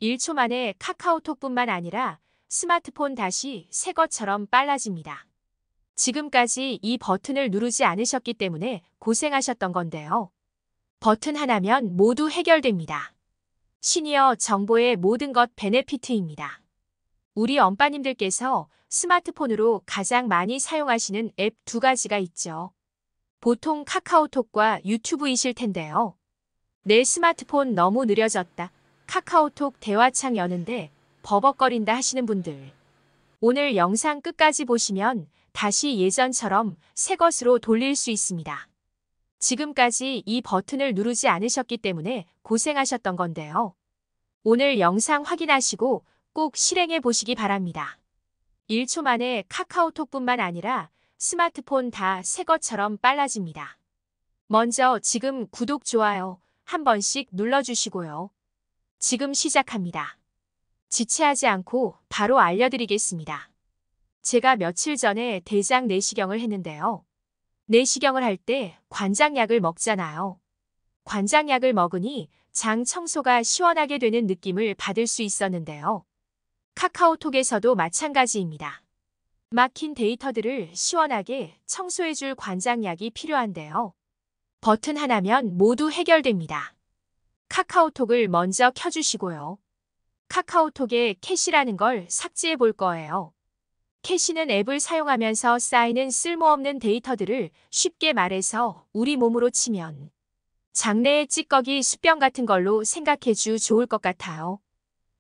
1초 만에 카카오톡뿐만 아니라 스마트폰 다시 새 것처럼 빨라집니다. 지금까지 이 버튼을 누르지 않으셨기 때문에 고생하셨던 건데요. 버튼 하나면 모두 해결됩니다. 시니어 정보의 모든 것 베네피트입니다. 우리 엄빠님들께서 스마트폰으로 가장 많이 사용하시는 앱 두 가지가 있죠. 보통 카카오톡과 유튜브이실 텐데요. 내 스마트폰 너무 느려졌다. 카카오톡 대화창 여는데 버벅거린다 하시는 분들. 오늘 영상 끝까지 보시면 다시 예전처럼 새 것으로 돌릴 수 있습니다. 지금까지 이 버튼을 누르지 않으셨기 때문에 고생하셨던 건데요. 오늘 영상 확인하시고 꼭 실행해 보시기 바랍니다. 1초 만에 카카오톡뿐만 아니라 스마트폰 다 새 것처럼 빨라집니다. 먼저 지금 구독, 좋아요 한 번씩 눌러주시고요. 지금 시작합니다. 지체하지 않고 바로 알려드리겠습니다. 제가 며칠 전에 대장 내시경을 했는데요. 내시경을 할 때 관장약을 먹잖아요. 관장약을 먹으니 장 청소가 시원하게 되는 느낌을 받을 수 있었는데요. 카카오톡에서도 마찬가지입니다. 막힌 데이터들을 시원하게 청소해줄 관장약이 필요한데요. 버튼 하나면 모두 해결됩니다. 카카오톡을 먼저 켜주시고요. 카카오톡에 캐시라는 걸 삭제해 볼 거예요. 캐시는 앱을 사용하면서 쌓이는 쓸모없는 데이터들을 쉽게 말해서 우리 몸으로 치면 장내의 찌꺼기 수병 같은 걸로 생각해주 좋을 것 같아요.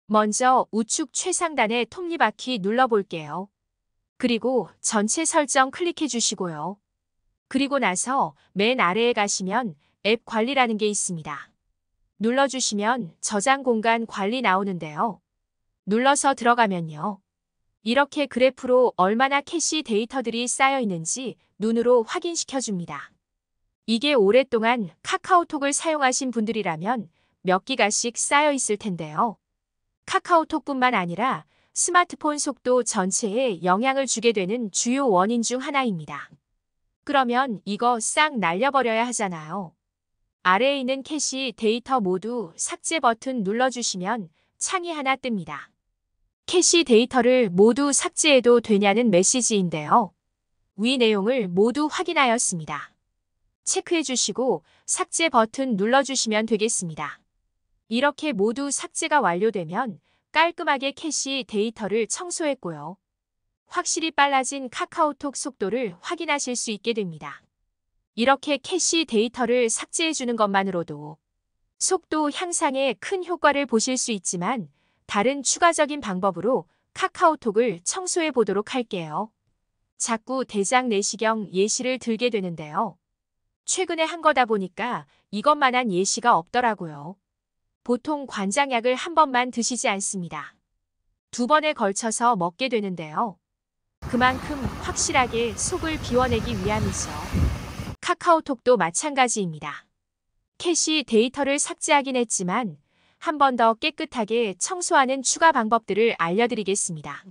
먼저 우측 최상단의 톱니바퀴 눌러볼게요. 그리고 전체 설정 클릭해 주시고요. 그리고 나서 맨 아래에 가시면 앱 관리라는 게 있습니다. 눌러주시면 저장 공간 관리 나오는데요. 눌러서 들어가면요. 이렇게 그래프로 얼마나 캐시 데이터들이 쌓여 있는지 눈으로 확인시켜 줍니다. 이게 오랫동안 카카오톡을 사용하신 분들이라면 몇 기가씩 쌓여 있을 텐데요. 카카오톡뿐만 아니라 스마트폰 속도 전체에 영향을 주게 되는 주요 원인 중 하나입니다. 그러면 이거 싹 날려버려야 하잖아요. 아래에 있는 캐시 데이터 모두 삭제 버튼 눌러주시면 창이 하나 뜹니다. 캐시 데이터를 모두 삭제해도 되냐는 메시지인데요. 위 내용을 모두 확인하였습니다. 체크해 주시고 삭제 버튼 눌러주시면 되겠습니다. 이렇게 모두 삭제가 완료되면 깔끔하게 캐시 데이터를 청소했고요. 확실히 빨라진 카카오톡 속도를 확인하실 수 있게 됩니다. 이렇게 캐시 데이터를 삭제해 주는 것만으로도 속도 향상에 큰 효과를 보실 수 있지만 다른 추가적인 방법으로 카카오톡을 청소해 보도록 할게요. 자꾸 대장 내시경 예시를 들게 되는데요. 최근에 한 거다 보니까 이것만한 예시가 없더라고요. 보통 관장약을 한 번만 드시지 않습니다. 두 번에 걸쳐서 먹게 되는데요. 그만큼 확실하게 속을 비워내기 위함이죠. 카카오톡도 마찬가지입니다. 캐시 데이터를 삭제하긴 했지만 한 번 더 깨끗하게 청소하는 추가 방법들을 알려드리겠습니다.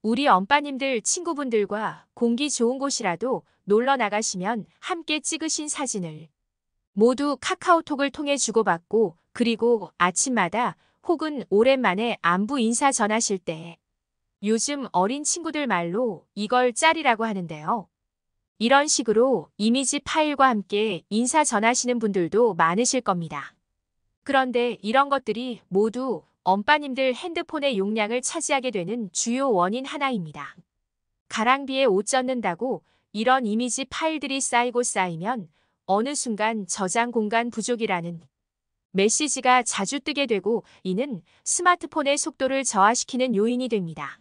우리 엄빠님들 친구분들과 공기 좋은 곳이라도 놀러 나가시면 함께 찍으신 사진을 모두 카카오톡을 통해 주고받고 그리고 아침마다 혹은 오랜만에 안부 인사 전하실 때 요즘 어린 친구들 말로 이걸 짤이라고 하는데요. 이런 식으로 이미지 파일과 함께 인사 전하시는 분들도 많으실 겁니다. 그런데 이런 것들이 모두 엄빠님들 핸드폰의 용량을 차지하게 되는 주요 원인 하나입니다. 가랑비에 옷 젖는다고 이런 이미지 파일들이 쌓이고 쌓이면 어느 순간 저장 공간 부족이라는 메시지가 자주 뜨게 되고 이는 스마트폰의 속도를 저하시키는 요인이 됩니다.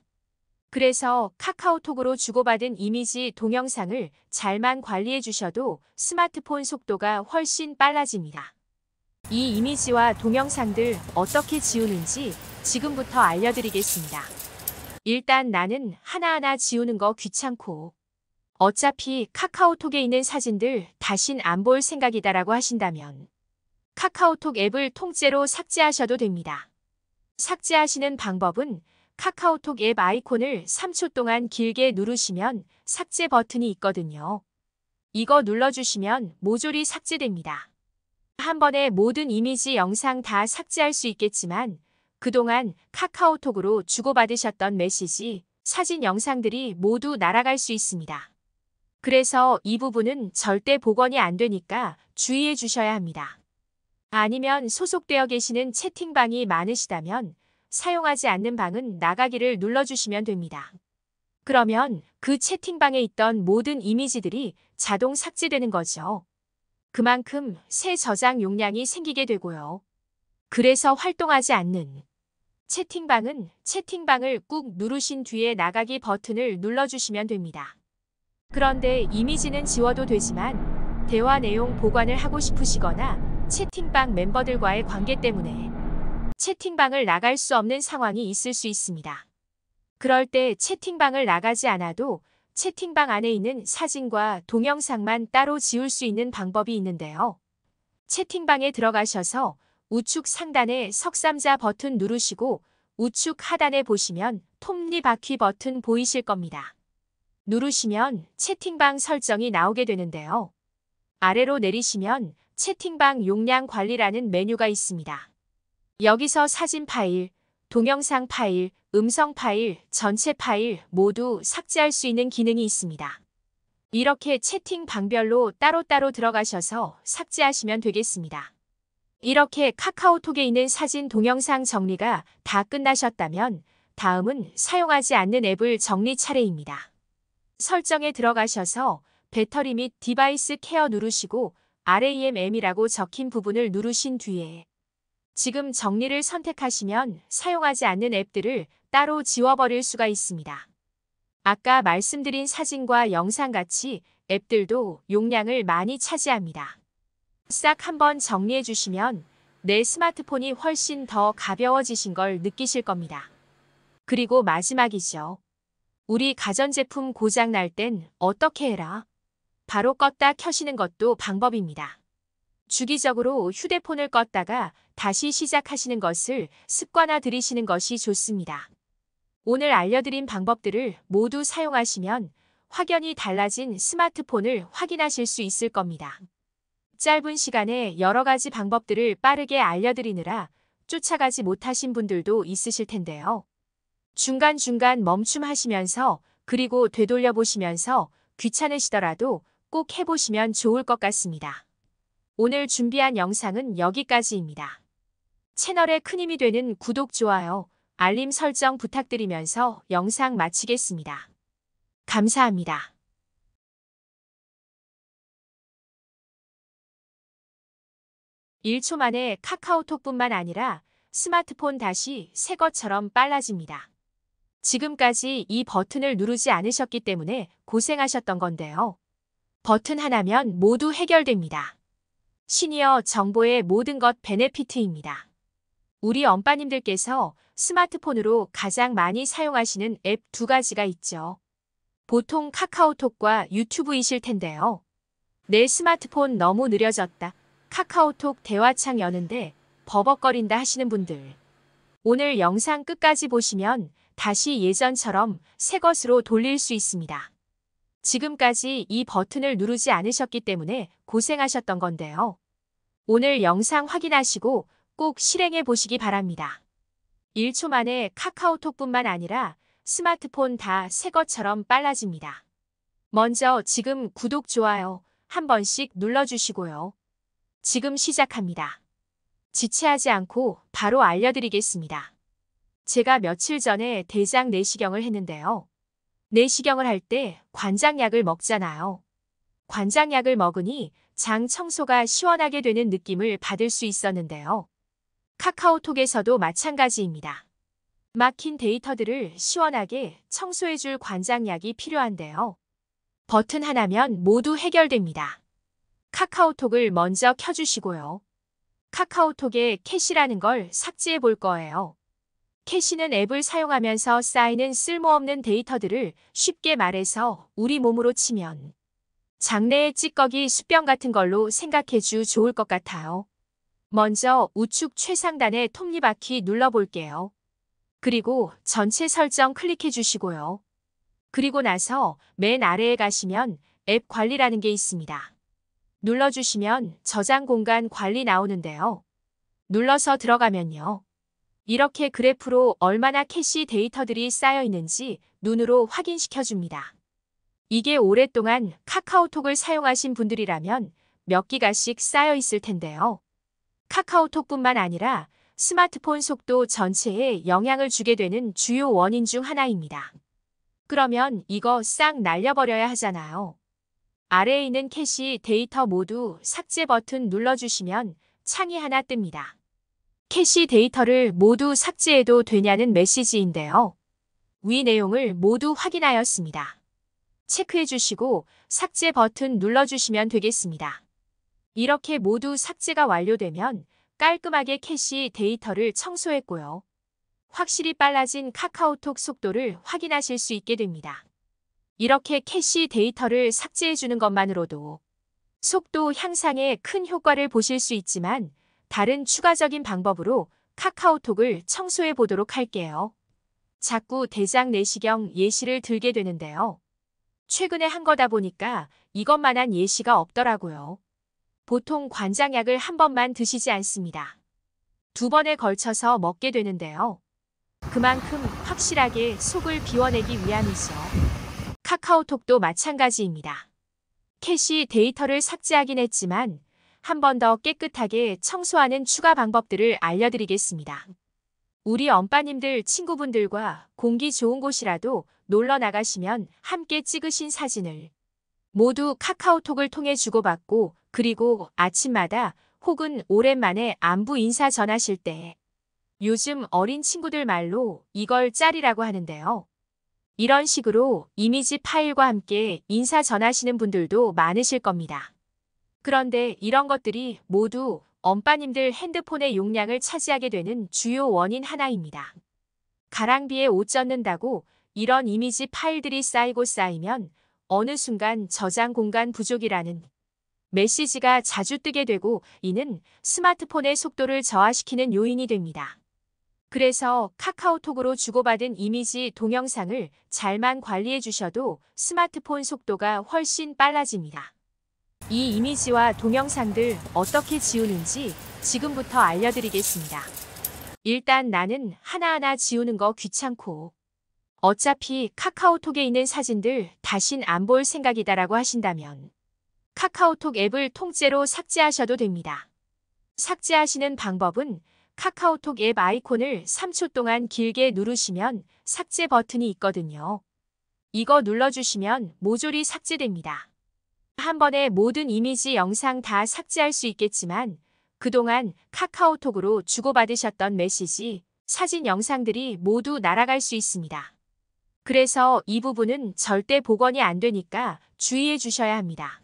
그래서 카카오톡으로 주고받은 이미지, 동영상을 잘만 관리해 주셔도 스마트폰 속도가 훨씬 빨라집니다. 이 이미지와 동영상들 어떻게 지우는지 지금부터 알려드리겠습니다. 일단 나는 하나하나 지우는 거 귀찮고 어차피 카카오톡에 있는 사진들 다신 안 볼 생각이다라고 하신다면 카카오톡 앱을 통째로 삭제하셔도 됩니다. 삭제하시는 방법은 카카오톡 앱 아이콘을 3초 동안 길게 누르시면 삭제 버튼이 있거든요. 이거 눌러주시면 모조리 삭제됩니다. 한 번에 모든 이미지, 영상 다 삭제할 수 있겠지만 그동안 카카오톡으로 주고받으셨던 메시지, 사진, 영상들이 모두 날아갈 수 있습니다. 그래서 이 부분은 절대 복원이 안 되니까 주의해 주셔야 합니다. 아니면 소속되어 계시는 채팅방이 많으시다면 사용하지 않는 방은 나가기를 눌러주시면 됩니다. 그러면 그 채팅방에 있던 모든 이미지들이 자동 삭제되는 거죠. 그만큼 새 저장 용량이 생기게 되고요. 그래서 활동하지 않는 채팅방은 채팅방을 꾹 누르신 뒤에 나가기 버튼을 눌러주시면 됩니다. 그런데 이미지는 지워도 되지만 대화 내용 보관을 하고 싶으시거나 채팅방 멤버들과의 관계 때문에 채팅방을 나갈 수 없는 상황이 있을 수 있습니다. 그럴 때 채팅방을 나가지 않아도 채팅방 안에 있는 사진과 동영상만 따로 지울 수 있는 방법이 있는데요. 채팅방에 들어가셔서 우측 상단에 석삼자 버튼 누르시고 우측 하단에 보시면 톱니바퀴 버튼 보이실 겁니다. 누르시면 채팅방 설정이 나오게 되는데요. 아래로 내리시면 채팅방 용량 관리라는 메뉴가 있습니다. 여기서 사진 파일, 동영상 파일, 음성 파일, 전체 파일 모두 삭제할 수 있는 기능이 있습니다. 이렇게 채팅 방별로 따로따로 들어가셔서 삭제하시면 되겠습니다. 이렇게 카카오톡에 있는 사진, 동영상 정리가 다 끝나셨다면 다음은 사용하지 않는 앱을 정리 차례입니다. 설정에 들어가셔서 배터리 및 디바이스 케어 누르시고 RAM이라고 적힌 부분을 누르신 뒤에 지금 정리를 선택하시면 사용하지 않는 앱들을 따로 지워버릴 수가 있습니다. 아까 말씀드린 사진과 영상같이 앱들도 용량을 많이 차지합니다. 싹 한번 정리해 주시면 내 스마트폰이 훨씬 더 가벼워지신 걸 느끼실 겁니다. 그리고 마지막이죠. 우리 가전제품 고장 날 땐 어떻게 해라? 바로 껐다 켜시는 것도 방법입니다. 주기적으로 휴대폰을 껐다가 다시 시작하시는 것을 습관화 들이시는 것이 좋습니다. 오늘 알려드린 방법들을 모두 사용하시면 확연히 달라진 스마트폰을 확인하실 수 있을 겁니다. 짧은 시간에 여러 가지 방법들을 빠르게 알려드리느라 쫓아가지 못하신 분들도 있으실 텐데요. 중간중간 멈춤하시면서 그리고 되돌려 보시면서 귀찮으시더라도 꼭 해보시면 좋을 것 같습니다. 오늘 준비한 영상은 여기까지입니다. 채널에 큰 힘이 되는 구독, 좋아요, 알림 설정 부탁드리면서 영상 마치겠습니다. 감사합니다. (1초) 만에 카카오톡뿐만 아니라 스마트폰 다시 새 것처럼 빨라집니다. 지금까지 이 버튼을 누르지 않으셨기 때문에 고생하셨던 건데요. 버튼 하나면 모두 해결됩니다. 시니어 정보의 모든 것 베네피트입니다. 우리 엄빠님들께서 스마트폰으로 가장 많이 사용하시는 앱 두 가지가 있죠. 보통 카카오톡과 유튜브이실 텐데요. 내 스마트폰 너무 느려졌다. 카카오톡 대화창 여는데 버벅거린다 하시는 분들. 오늘 영상 끝까지 보시면 다시 예전처럼 새 것으로 돌릴 수 있습니다. 지금까지 이 버튼을 누르지 않으셨기 때문에 고생하셨던 건데요. 오늘 영상 확인하시고 꼭 실행해 보시기 바랍니다. (1초) 만에 카카오톡뿐만 아니라 스마트폰 다 새 것처럼 빨라집니다. 먼저 지금 구독, 좋아요 한 번씩 눌러주시고요. 지금 시작합니다. 지체하지 않고 바로 알려드리겠습니다. 제가 며칠 전에 대장 내시경을 했는데요. 내시경을 할 때 관장약을 먹잖아요. 관장약을 먹으니 장 청소가 시원하게 되는 느낌을 받을 수 있었는데요. 카카오톡에서도 마찬가지입니다. 막힌 데이터들을 시원하게 청소해줄 관장약이 필요한데요. 버튼 하나면 모두 해결됩니다. 카카오톡을 먼저 켜주시고요. 카카오톡에 캐시라는 걸 삭제해 볼 거예요. 캐시는 앱을 사용하면서 쌓이는 쓸모없는 데이터들을 쉽게 말해서 우리 몸으로 치면 장내의 찌꺼기 수병 같은 걸로 생각해주 좋을 것 같아요. 먼저 우측 최상단에 톱니바퀴 눌러볼게요. 그리고 전체 설정 클릭해 주시고요. 그리고 나서 맨 아래에 가시면 앱 관리라는 게 있습니다. 눌러주시면 저장 공간 관리 나오는데요. 눌러서 들어가면요. 이렇게 그래프로 얼마나 캐시 데이터들이 쌓여 있는지 눈으로 확인시켜 줍니다. 이게 오랫동안 카카오톡을 사용하신 분들이라면 몇 기가씩 쌓여 있을 텐데요. 카카오톡뿐만 아니라 스마트폰 속도 전체에 영향을 주게 되는 주요 원인 중 하나입니다. 그러면 이거 싹 날려버려야 하잖아요. 아래에 있는 캐시 데이터 모두 삭제 버튼 눌러주시면 창이 하나 뜹니다. 캐시 데이터를 모두 삭제해도 되냐는 메시지인데요. 위 내용을 모두 확인하였습니다. 체크해 주시고 삭제 버튼 눌러주시면 되겠습니다. 이렇게 모두 삭제가 완료되면 깔끔하게 캐시 데이터를 청소했고요. 확실히 빨라진 카카오톡 속도를 확인하실 수 있게 됩니다. 이렇게 캐시 데이터를 삭제해 주는 것만으로도 속도 향상에 큰 효과를 보실 수 있지만 다른 추가적인 방법으로 카카오톡을 청소해 보도록 할게요. 자꾸 대장 내시경 예시를 들게 되는데요. 최근에 한 거다 보니까 이것만한 예시가 없더라고요. 보통 관장약을 한 번만 드시지 않습니다. 2번에 걸쳐서 먹게 되는데요. 그만큼 확실하게 속을 비워내기 위함이죠. 카카오톡도 마찬가지입니다. 캐시 데이터를 삭제하긴 했지만 한 번 더 깨끗하게 청소하는 추가 방법들을 알려드리겠습니다. 우리 엄빠님들 친구분들과 공기 좋은 곳이라도 놀러 나가시면 함께 찍으신 사진을 모두 카카오톡을 통해 주고받고 그리고 아침마다 혹은 오랜만에 안부 인사 전하실 때 요즘 어린 친구들 말로 이걸 짤이라고 하는데요. 이런 식으로 이미지 파일과 함께 인사 전하시는 분들도 많으실 겁니다. 그런데 이런 것들이 모두 엄빠님들 핸드폰의 용량을 차지하게 되는 주요 원인 하나입니다. 가랑비에 옷 젖는다고 이런 이미지 파일들이 쌓이고 쌓이면 어느 순간 저장 공간 부족이라는 메시지가 자주 뜨게 되고 이는 스마트폰의 속도를 저하시키는 요인이 됩니다. 그래서 카카오톡으로 주고받은 이미지 동영상을 잘만 관리해 주셔도 스마트폰 속도가 훨씬 빨라집니다. 이 이미지와 동영상들 어떻게 지우는지 지금부터 알려드리겠습니다. 일단 나는 하나하나 지우는 거 귀찮고 어차피 카카오톡에 있는 사진들 다신 안 볼 생각이다라고 하신다면 카카오톡 앱을 통째로 삭제하셔도 됩니다. 삭제하시는 방법은 카카오톡 앱 아이콘을 3초 동안 길게 누르시면 삭제 버튼이 있거든요. 이거 눌러주시면 모조리 삭제됩니다. 한 번에 모든 이미지, 영상 다 삭제할 수 있겠지만 그동안 카카오톡으로 주고받으셨던 메시지, 사진, 영상들이 모두 날아갈 수 있습니다. 그래서 이 부분은 절대 복원이 안 되니까 주의해 주셔야 합니다.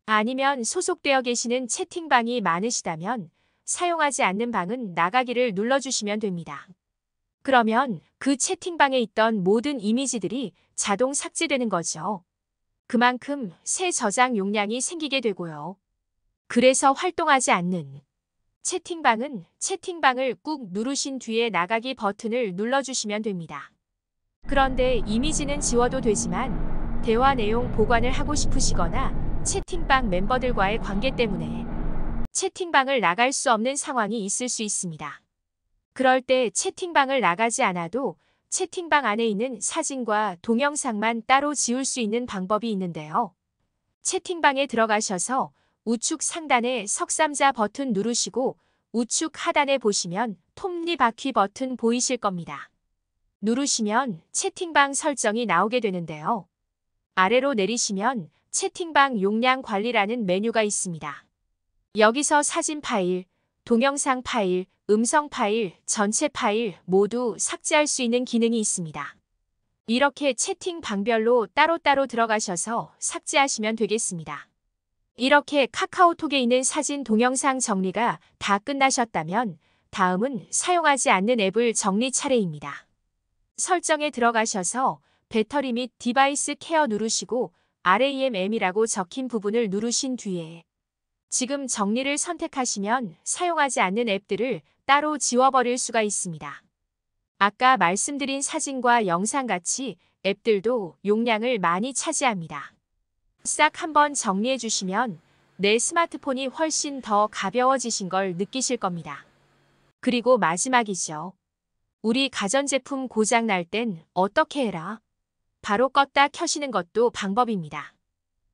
아니면 소속되어 계시는 채팅방이 많으시다면 사용하지 않는 방은 나가기를 눌러주시면 됩니다. 그러면 그 채팅방에 있던 모든 이미지들이 자동 삭제되는 거죠. 그만큼 새 저장 용량이 생기게 되고요. 그래서 활동하지 않는 채팅방은 채팅방을 꾹 누르신 뒤에 나가기 버튼을 눌러주시면 됩니다. 그런데 이미지는 지워도 되지만 대화 내용 보관을 하고 싶으시거나 채팅방 멤버들과의 관계 때문에 채팅방을 나갈 수 없는 상황이 있을 수 있습니다. 그럴 때 채팅방을 나가지 않아도 채팅방 안에 있는 사진과 동영상만 따로 지울 수 있는 방법이 있는데요. 채팅방에 들어가셔서 우측 상단에 석삼자 버튼 누르시고 우측 하단에 보시면 톱니바퀴 버튼 보이실 겁니다. 누르시면 채팅방 설정이 나오게 되는데요. 아래로 내리시면 채팅방 용량 관리라는 메뉴가 있습니다. 여기서 사진 파일, 동영상 파일, 음성 파일, 전체 파일 모두 삭제할 수 있는 기능이 있습니다. 이렇게 채팅 방별로 따로따로 들어가셔서 삭제하시면 되겠습니다. 이렇게 카카오톡에 있는 사진, 동영상 정리가 다 끝나셨다면 다음은 사용하지 않는 앱을 정리 차례입니다. 설정에 들어가셔서 배터리 및 디바이스 케어 누르시고 RAM이라고 적힌 부분을 누르신 뒤에 지금 정리를 선택하시면 사용하지 않는 앱들을 따로 지워버릴 수가 있습니다. 아까 말씀드린 사진과 영상 같이 앱들도 용량을 많이 차지합니다. 싹 한번 정리해 주시면 내 스마트폰이 훨씬 더 가벼워지신 걸 느끼실 겁니다. 그리고 마지막이죠. 우리 가전제품 고장 날 땐 어떻게 해라? 바로 껐다 켜시는 것도 방법입니다.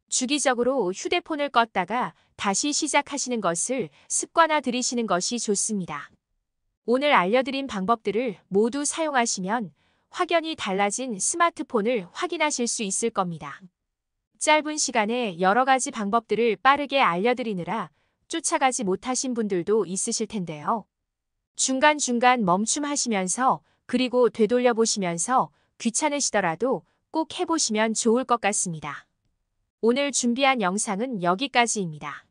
주기적으로 휴대폰을 껐다가 다시 시작하시는 것을 습관화 들이시는 것이 좋습니다. 오늘 알려드린 방법들을 모두 사용하시면 확연히 달라진 스마트폰을 확인하실 수 있을 겁니다. 짧은 시간에 여러 가지 방법들을 빠르게 알려드리느라 쫓아가지 못하신 분들도 있으실 텐데요. 중간중간 멈춤하시면서 그리고 되돌려 보시면서 귀찮으시더라도 꼭 해보시면 좋을 것 같습니다. 오늘 준비한 영상은 여기까지입니다.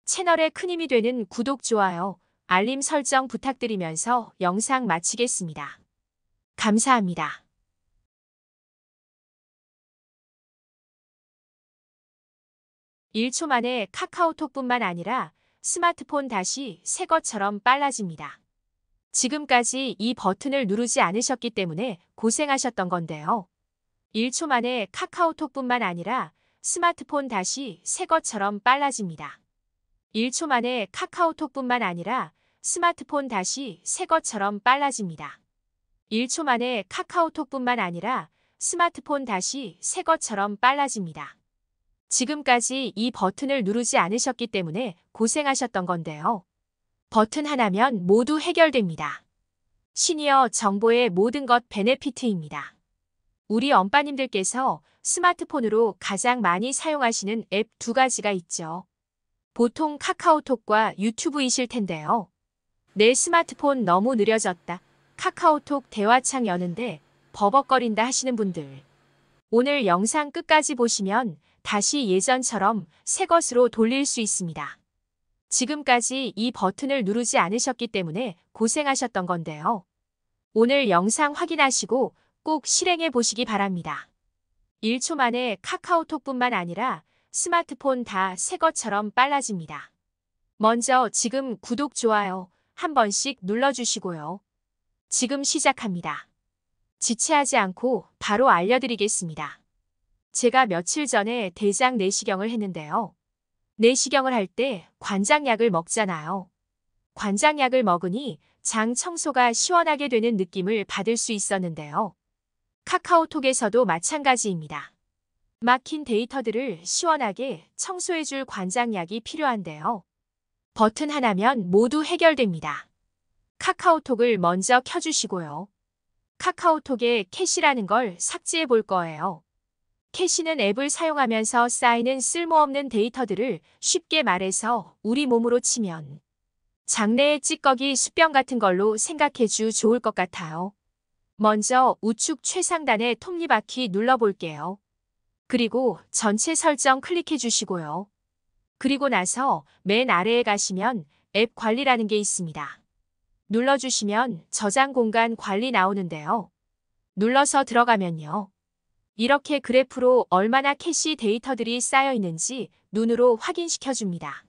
채널에 큰 힘이 되는 구독, 좋아요, 알림 설정 부탁드리면서 영상 마치겠습니다. 감사합니다. 1초 만에 카카오톡뿐만 아니라 스마트폰 다시 새 것처럼 빨라집니다. 지금까지 이 버튼을 누르지 않으셨기 때문에 고생하셨던 건데요. 1초 만에 카카오톡뿐만 아니라 스마트폰 다시 새 것처럼 빨라집니다. 1초 만에 카카오톡뿐만 아니라 스마트폰 다시 새 것처럼 빨라집니다. 1초 만에 카카오톡뿐만 아니라 스마트폰 다시 새 것처럼 빨라집니다. 지금까지 이 버튼을 누르지 않으셨기 때문에 고생하셨던 건데요. 버튼 하나면 모두 해결됩니다. 시니어 정보의 모든 것 베네피트입니다. 우리 엄빠님들께서 스마트폰으로 가장 많이 사용하시는 앱 두 가지가 있죠. 보통 카카오톡과 유튜브이실 텐데요. 내 스마트폰 너무 느려졌다. 카카오톡 대화창 여는데 버벅거린다 하시는 분들. 오늘 영상 끝까지 보시면 다시 예전처럼 새 것으로 돌릴 수 있습니다. 지금까지 이 버튼을 누르지 않으셨기 때문에 고생하셨던 건데요. 오늘 영상 확인하시고 꼭 실행해 보시기 바랍니다. 1초 만에 카카오톡뿐만 아니라 스마트폰 다 새 것처럼 빨라집니다. 먼저 지금 구독, 좋아요 한 번씩 눌러주시고요. 지금 시작합니다. 지체하지 않고 바로 알려드리겠습니다. 제가 며칠 전에 대장 내시경을 했는데요. 내시경을 할 때 관장약을 먹잖아요. 관장약을 먹으니 장 청소가 시원하게 되는 느낌을 받을 수 있었는데요. 카카오톡에서도 마찬가지입니다. 막힌 데이터들을 시원하게 청소해줄 관장약이 필요한데요. 버튼 하나면 모두 해결됩니다. 카카오톡을 먼저 켜주시고요. 카카오톡에 캐시라는 걸 삭제해 볼 거예요. 캐시는 앱을 사용하면서 쌓이는 쓸모없는 데이터들을 쉽게 말해서 우리 몸으로 치면 장내의 찌꺼기 수병 같은 걸로 생각해주 좋을 것 같아요. 먼저 우측 최상단의 톱니바퀴 눌러볼게요. 그리고 전체 설정 클릭해 주시고요. 그리고 나서 맨 아래에 가시면 앱 관리라는 게 있습니다. 눌러주시면 저장 공간 관리 나오는데요. 눌러서 들어가면요. 이렇게 그래프로 얼마나 캐시 데이터들이 쌓여 있는지 눈으로 확인시켜줍니다.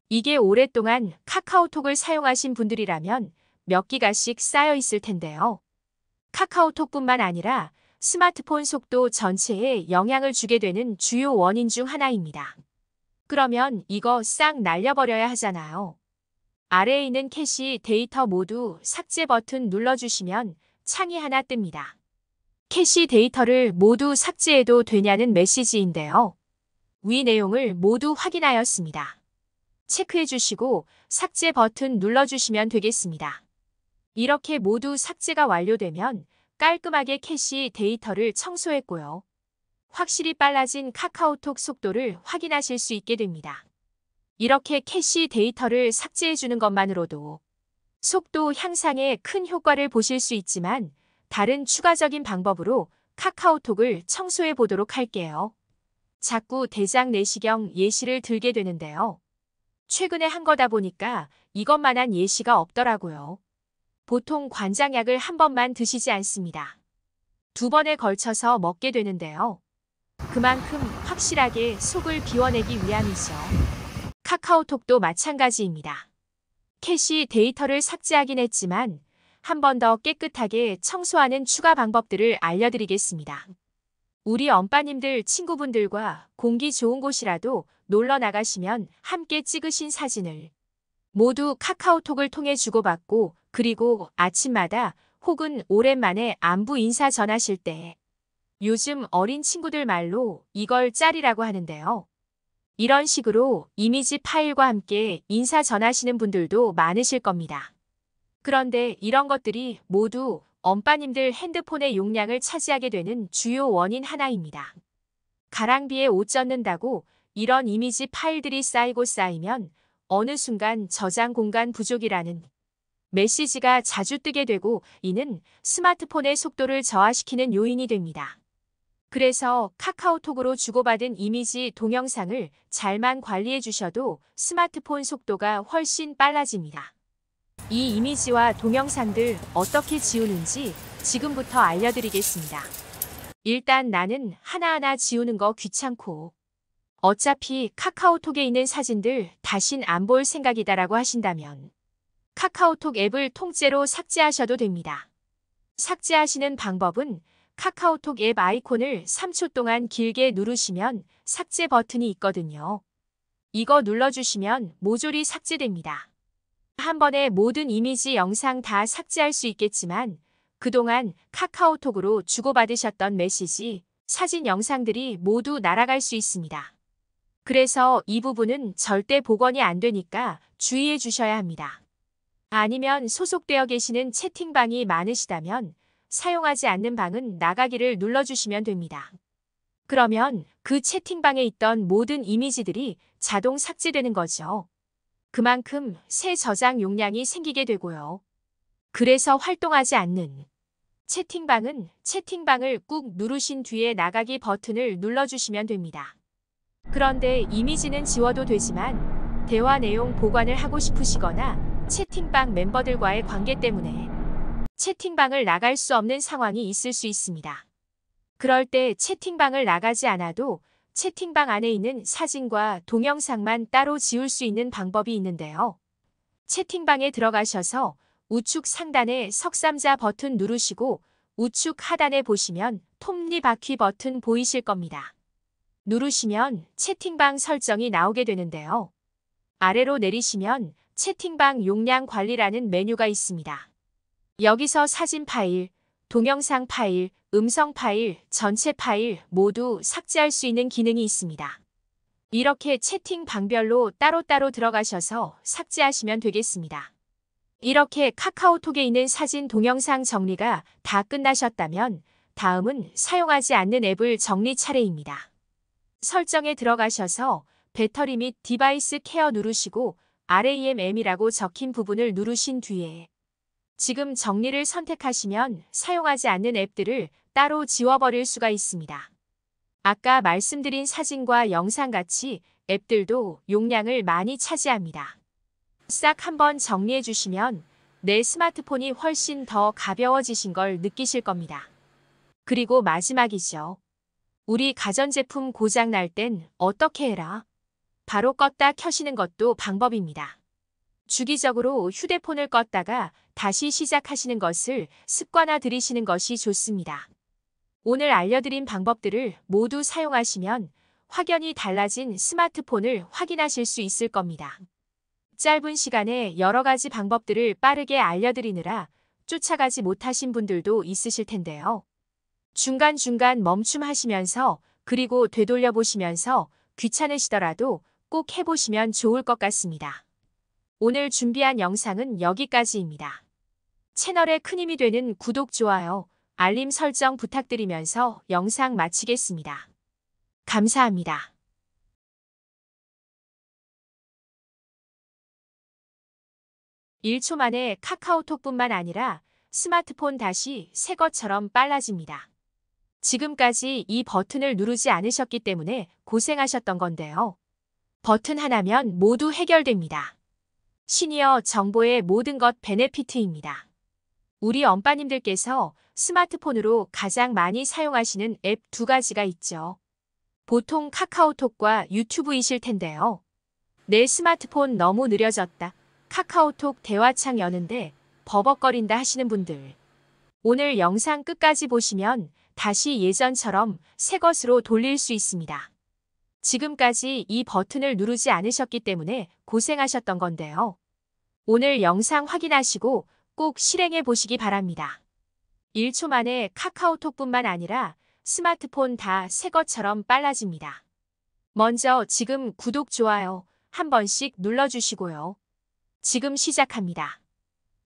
이게 오랫동안 카카오톡을 사용하신 분들이라면 몇 기가씩 쌓여 있을 텐데요. 카카오톡뿐만 아니라 스마트폰 속도 전체에 영향을 주게 되는 주요 원인 중 하나입니다. 그러면 이거 싹 날려버려야 하잖아요. 아래에 있는 캐시 데이터 모두 삭제 버튼 눌러주시면 창이 하나 뜹니다. 캐시 데이터를 모두 삭제해도 되냐는 메시지인데요. 위 내용을 모두 확인하였습니다. 체크해 주시고 삭제 버튼 눌러주시면 되겠습니다. 이렇게 모두 삭제가 완료되면 깔끔하게 캐시 데이터를 청소했고요. 확실히 빨라진 카카오톡 속도를 확인하실 수 있게 됩니다. 이렇게 캐시 데이터를 삭제해 주는 것만으로도 속도 향상에 큰 효과를 보실 수 있지만 다른 추가적인 방법으로 카카오톡을 청소해 보도록 할게요. 자꾸 대장 내시경 예시를 들게 되는데요. 최근에 한 거다 보니까 이것만한 예시가 없더라고요. 보통 관장약을 한 번만 드시지 않습니다. 두 번에 걸쳐서 먹게 되는데요. 그만큼 확실하게 속을 비워내기 위함이죠. 카카오톡도 마찬가지입니다. 캐시 데이터를 삭제하긴 했지만 한 번 더 깨끗하게 청소하는 추가 방법들을 알려드리겠습니다. 우리 엄빠님들 친구분들과 공기 좋은 곳이라도 놀러 나가시면 함께 찍으신 사진을 모두 카카오톡을 통해 주고받고 그리고 아침마다 혹은 오랜만에 안부 인사 전하실 때. 요즘 어린 친구들 말로 이걸 짤이라고 하는데요. 이런 식으로 이미지 파일과 함께 인사 전하시는 분들도 많으실 겁니다. 그런데 이런 것들이 모두 엄빠님들 핸드폰의 용량을 차지하게 되는 주요 원인 하나입니다. 가랑비에 옷 젖는다고 이런 이미지 파일들이 쌓이고 쌓이면 어느 순간 저장 공간 부족이라는 메시지가 자주 뜨게 되고, 이는 스마트폰의 속도를 저하시키는 요인이 됩니다. 그래서 카카오톡으로 주고받은 이미지 동영상을 잘만 관리해 주셔도 스마트폰 속도가 훨씬 빨라집니다. 이 이미지와 동영상들 어떻게 지우는지 지금부터 알려드리겠습니다. 일단 나는 하나하나 지우는 거 귀찮고 어차피 카카오톡에 있는 사진들 다신 안 볼 생각이다라고 하신다면 카카오톡 앱을 통째로 삭제하셔도 됩니다. 삭제하시는 방법은 카카오톡 앱 아이콘을 3초 동안 길게 누르시면 삭제 버튼이 있거든요. 이거 눌러주시면 모조리 삭제됩니다. 한 번에 모든 이미지, 영상 다 삭제할 수 있겠지만 그동안 카카오톡으로 주고받으셨던 메시지, 사진, 영상들이 모두 날아갈 수 있습니다. 그래서 이 부분은 절대 복원이 안 되니까 주의해 주셔야 합니다. 아니면 소속되어 계시는 채팅방이 많으시다면 사용하지 않는 방은 나가기를 눌러주시면 됩니다. 그러면 그 채팅방에 있던 모든 이미지들이 자동 삭제되는 거죠. 그만큼 새 저장 용량이 생기게 되고요. 그래서 활동하지 않는 채팅방은 채팅방을 꾹 누르신 뒤에 나가기 버튼을 눌러주시면 됩니다. 그런데 이미지는 지워도 되지만 대화 내용 보관을 하고 싶으시거나 채팅방 멤버들과의 관계 때문에 채팅방을 나갈 수 없는 상황이 있을 수 있습니다. 그럴 때 채팅방을 나가지 않아도 채팅방 안에 있는 사진과 동영상만 따로 지울 수 있는 방법이 있는데요. 채팅방에 들어가셔서 우측 상단에 석삼자 버튼 누르시고 우측 하단에 보시면 톱니바퀴 버튼 보이실 겁니다. 누르시면 채팅방 설정이 나오게 되는데요. 아래로 내리시면 채팅방 용량 관리라는 메뉴가 있습니다. 여기서 사진 파일, 동영상 파일, 음성 파일, 전체 파일 모두 삭제할 수 있는 기능이 있습니다. 이렇게 채팅 방별로 따로따로 들어가셔서 삭제하시면 되겠습니다. 이렇게 카카오톡에 있는 사진, 동영상 정리가 다 끝나셨다면 다음은 사용하지 않는 앱을 정리 차례입니다. 설정에 들어가셔서 배터리 및 디바이스 케어 누르시고 RAM이라고 적힌 부분을 누르신 뒤에 지금 정리를 선택하시면 사용하지 않는 앱들을 따로 지워버릴 수가 있습니다. 아까 말씀드린 사진과 영상같이 앱들도 용량을 많이 차지합니다. 싹 한번 정리해 주시면 내 스마트폰이 훨씬 더 가벼워지신 걸 느끼실 겁니다. 그리고 마지막이죠. 우리 가전제품 고장 날 땐 어떻게 해라? 바로 껐다 켜시는 것도 방법입니다. 주기적으로 휴대폰을 껐다가 다시 시작하시는 것을 습관화 들이시는 것이 좋습니다. 오늘 알려드린 방법들을 모두 사용하시면 확연히 달라진 스마트폰을 확인하실 수 있을 겁니다. 짧은 시간에 여러 가지 방법들을 빠르게 알려드리느라 쫓아가지 못하신 분들도 있으실 텐데요. 중간중간 멈춤하시면서 그리고 되돌려 보시면서 귀찮으시더라도 꼭 해보시면 좋을 것 같습니다. 오늘 준비한 영상은 여기까지입니다. 채널에 큰 힘이 되는 구독, 좋아요, 알림 설정 부탁드리면서 영상 마치겠습니다. 감사합니다. (1초) 만에 카카오톡뿐만 아니라 스마트폰 다시 새 것처럼 빨라집니다. 지금까지 이 버튼을 누르지 않으셨기 때문에 고생하셨던 건데요. 버튼 하나면 모두 해결됩니다. 시니어 정보의 모든 것 베네피트입니다. 우리 엄빠님들께서 스마트폰으로 가장 많이 사용하시는 앱 두 가지가 있죠. 보통 카카오톡과 유튜브이실 텐데요. 내 스마트폰 너무 느려졌다. 카카오톡 대화창 여는데 버벅거린다 하시는 분들. 오늘 영상 끝까지 보시면 다시 예전처럼 새 것으로 돌릴 수 있습니다. 지금까지 이 버튼을 누르지 않으셨기 때문에 고생하셨던 건데요. 오늘 영상 확인하시고 꼭 실행해 보시기 바랍니다. 1초 만에 카카오톡뿐만 아니라 스마트폰 다 새 것처럼 빨라집니다. 먼저 지금 구독, 좋아요 한 번씩 눌러주시고요. 지금 시작합니다.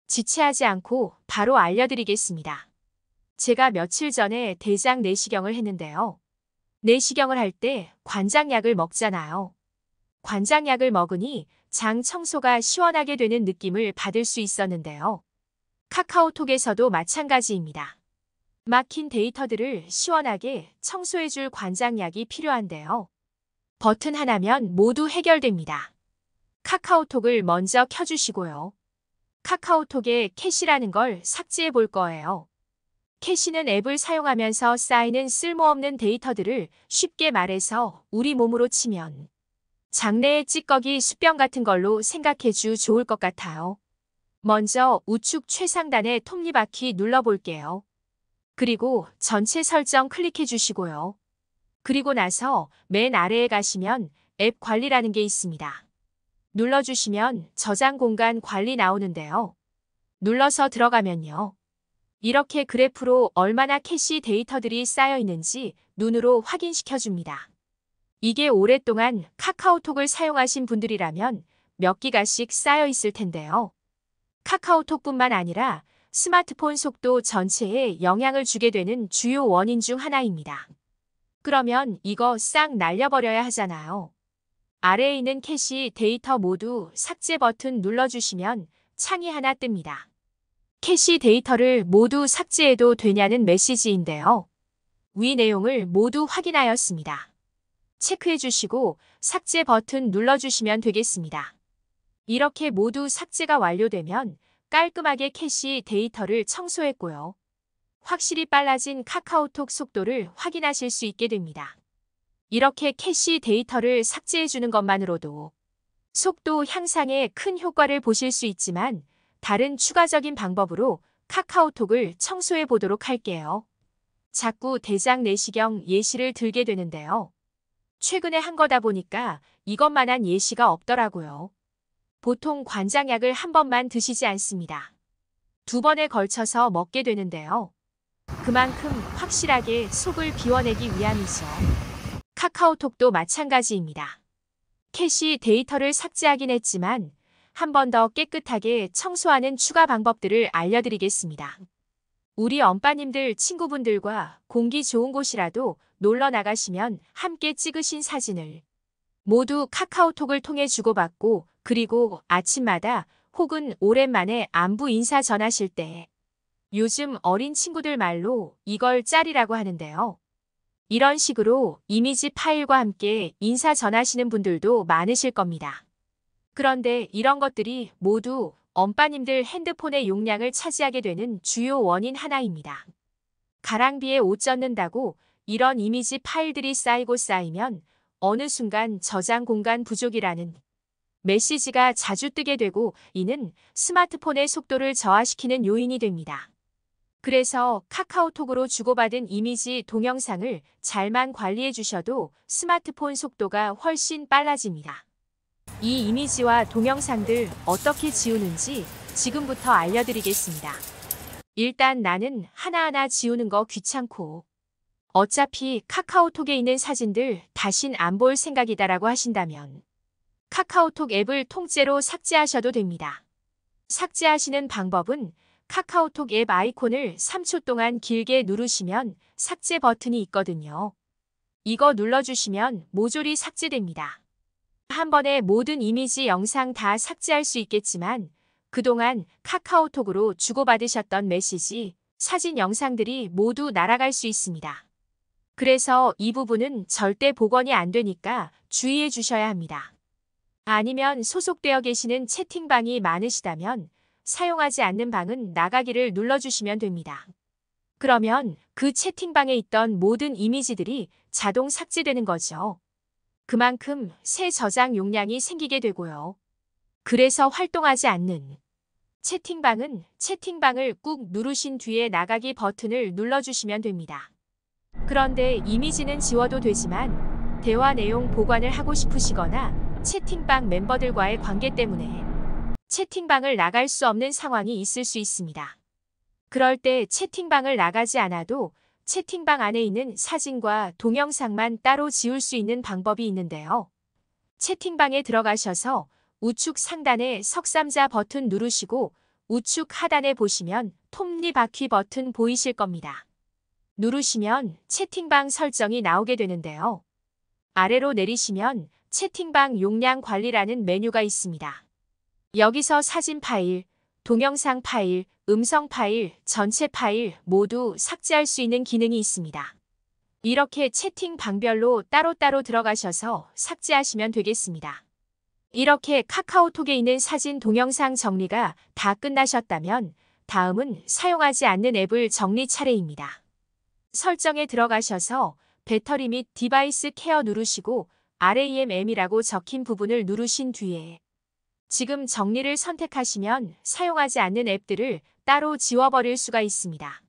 지체하지 않고 바로 알려드리겠습니다. 제가 며칠 전에 대장 내시경을 했는데요. 내시경을 할 때 관장약을 먹잖아요. 관장약을 먹으니 장 청소가 시원하게 되는 느낌을 받을 수 있었는데요. 카카오톡에서도 마찬가지입니다. 막힌 데이터들을 시원하게 청소해줄 관장약이 필요한데요. 버튼 하나면 모두 해결됩니다. 카카오톡을 먼저 켜주시고요. 카카오톡에 캐시라는 걸 삭제해 볼 거예요. 캐시는 앱을 사용하면서 쌓이는 쓸모없는 데이터들을 쉽게 말해서 우리 몸으로 치면 장내의 찌꺼기 숯병 같은 걸로 생각해주 좋을 것 같아요. 먼저 우측 최상단의 톱니바퀴 눌러볼게요. 그리고 전체 설정 클릭해 주시고요. 그리고 나서 맨 아래에 가시면 앱 관리라는 게 있습니다. 눌러주시면 저장 공간 관리 나오는데요. 눌러서 들어가면요. 이렇게 그래프로 얼마나 캐시 데이터들이 쌓여 있는지 눈으로 확인시켜줍니다. 이게 오랫동안 카카오톡을 사용하신 분들이라면 몇 기가씩 쌓여 있을 텐데요. 카카오톡뿐만 아니라 스마트폰 속도 전체에 영향을 주게 되는 주요 원인 중 하나입니다. 그러면 이거 싹 날려버려야 하잖아요. 아래에 있는 캐시 데이터 모두 삭제 버튼 눌러주시면 창이 하나 뜹니다. 캐시 데이터를 모두 삭제해도 되냐는 메시지인데요. 위 내용을 모두 확인하였습니다. 체크해 주시고 삭제 버튼 눌러주시면 되겠습니다. 이렇게 모두 삭제가 완료되면 깔끔하게 캐시 데이터를 청소했고요. 확실히 빨라진 카카오톡 속도를 확인하실 수 있게 됩니다. 이렇게 캐시 데이터를 삭제해 주는 것만으로도 속도 향상에 큰 효과를 보실 수 있지만 다른 추가적인 방법으로 카카오톡을 청소해 보도록 할게요. 자꾸 대장 내시경 예시를 들게 되는데요. 최근에 한 거다 보니까 이것만한 예시가 없더라고요. 보통 관장약을 한 번만 드시지 않습니다. 2번에 걸쳐서 먹게 되는데요. 그만큼 확실하게 속을 비워내기 위함이죠. 카카오톡도 마찬가지입니다. 캐시 데이터를 삭제하긴 했지만 한 번 더 깨끗하게 청소하는 추가 방법들을 알려드리겠습니다. 우리 엄빠님들 친구분들과 공기 좋은 곳이라도 놀러 나가시면 함께 찍으신 사진을 모두 카카오톡을 통해 주고받고 그리고 아침마다 혹은 오랜만에 안부 인사 전하실 때 요즘 어린 친구들 말로 이걸 짤이라고 하는데요. 이런 식으로 이미지 파일과 함께 인사 전하시는 분들도 많으실 겁니다. 그런데 이런 것들이 모두 엄빠님들 핸드폰의 용량을 차지하게 되는 주요 원인 하나입니다. 가랑비에 옷 젖는다고 이런 이미지 파일들이 쌓이고 쌓이면 어느 순간 저장 공간 부족이라는 메시지가 자주 뜨게 되고 이는 스마트폰의 속도를 저하시키는 요인이 됩니다. 그래서 카카오톡으로 주고받은 이미지, 동영상을 잘만 관리해 주셔도 스마트폰 속도가 훨씬 빨라집니다. 이 이미지와 동영상들 어떻게 지우는지 지금부터 알려드리겠습니다. 일단 나는 하나하나 지우는 거 귀찮고 어차피 카카오톡에 있는 사진들 다신 안 볼 생각이다라고 하신다면 카카오톡 앱을 통째로 삭제하셔도 됩니다. 삭제하시는 방법은 카카오톡 앱 아이콘을 3초 동안 길게 누르시면 삭제 버튼이 있거든요. 이거 눌러주시면 모조리 삭제됩니다. 한 번에 모든 이미지, 영상 다 삭제할 수 있겠지만 그동안 카카오톡으로 주고받으셨던 메시지, 사진, 영상들이 모두 날아갈 수 있습니다. 그래서 이 부분은 절대 복원이 안 되니까 주의해 주셔야 합니다. 아니면 소속되어 계시는 채팅방이 많으시다면 사용하지 않는 방은 나가기를 눌러주시면 됩니다. 그러면 그 채팅방에 있던 모든 이미지들이 자동 삭제되는 거죠. 그만큼 새 저장 용량이 생기게 되고요. 그래서 활동하지 않는 채팅방은 채팅방을 꾹 누르신 뒤에 나가기 버튼을 눌러주시면 됩니다. 그런데 이미지는 지워도 되지만 대화 내용 보관을 하고 싶으시거나 채팅방 멤버들과의 관계 때문에 채팅방을 나갈 수 없는 상황이 있을 수 있습니다. 그럴 때 채팅방을 나가지 않아도 채팅방 안에 있는 사진과 동영상만 따로 지울 수 있는 방법이 있는데요. 채팅방에 들어가셔서 우측 상단에 석삼자 버튼 누르시고 우측 하단에 보시면 톱니바퀴 버튼 보이실 겁니다. 누르시면 채팅방 설정이 나오게 되는데요. 아래로 내리시면 채팅방 용량 관리라는 메뉴가 있습니다. 여기서 사진 파일, 동영상 파일, 음성 파일, 전체 파일 모두 삭제할 수 있는 기능이 있습니다. 이렇게 채팅 방별로 따로따로 들어가셔서 삭제하시면 되겠습니다. 이렇게 카카오톡에 있는 사진, 동영상 정리가 다 끝나셨다면 다음은 사용하지 않는 앱을 정리 차례입니다. 설정에 들어가셔서 배터리 및 디바이스 케어 누르시고 RAM이라고 적힌 부분을 누르신 뒤에 지금 정리를 선택하시면 사용하지 않는 앱들을 따로 지워버릴 수가 있습니다.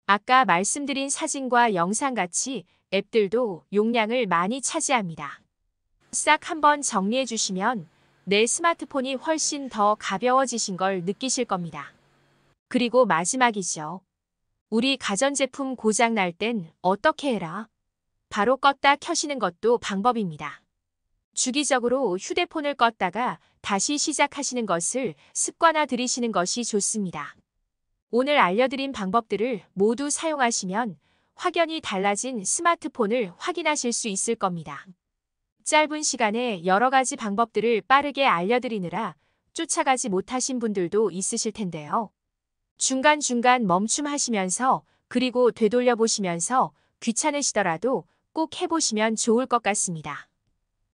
아까 말씀드린 사진과 영상같이 앱들도 용량을 많이 차지합니다. 싹 한번 정리해 주시면 내 스마트폰이 훨씬 더 가벼워지신 걸 느끼실 겁니다. 그리고 마지막이죠. 우리 가전제품 고장 날 땐 어떻게 해라? 바로 껐다 켜시는 것도 방법입니다. 주기적으로 휴대폰을 껐다가 다시 시작하시는 것을 습관화 들이시는 것이 좋습니다. 오늘 알려드린 방법들을 모두 사용하시면 확연히 달라진 스마트폰을 확인하실 수 있을 겁니다. 짧은 시간에 여러 가지 방법들을 빠르게 알려드리느라 쫓아가지 못하신 분들도 있으실 텐데요. 중간중간 멈춤하시면서 그리고 되돌려 보시면서 귀찮으시더라도 꼭 해보시면 좋을 것 같습니다.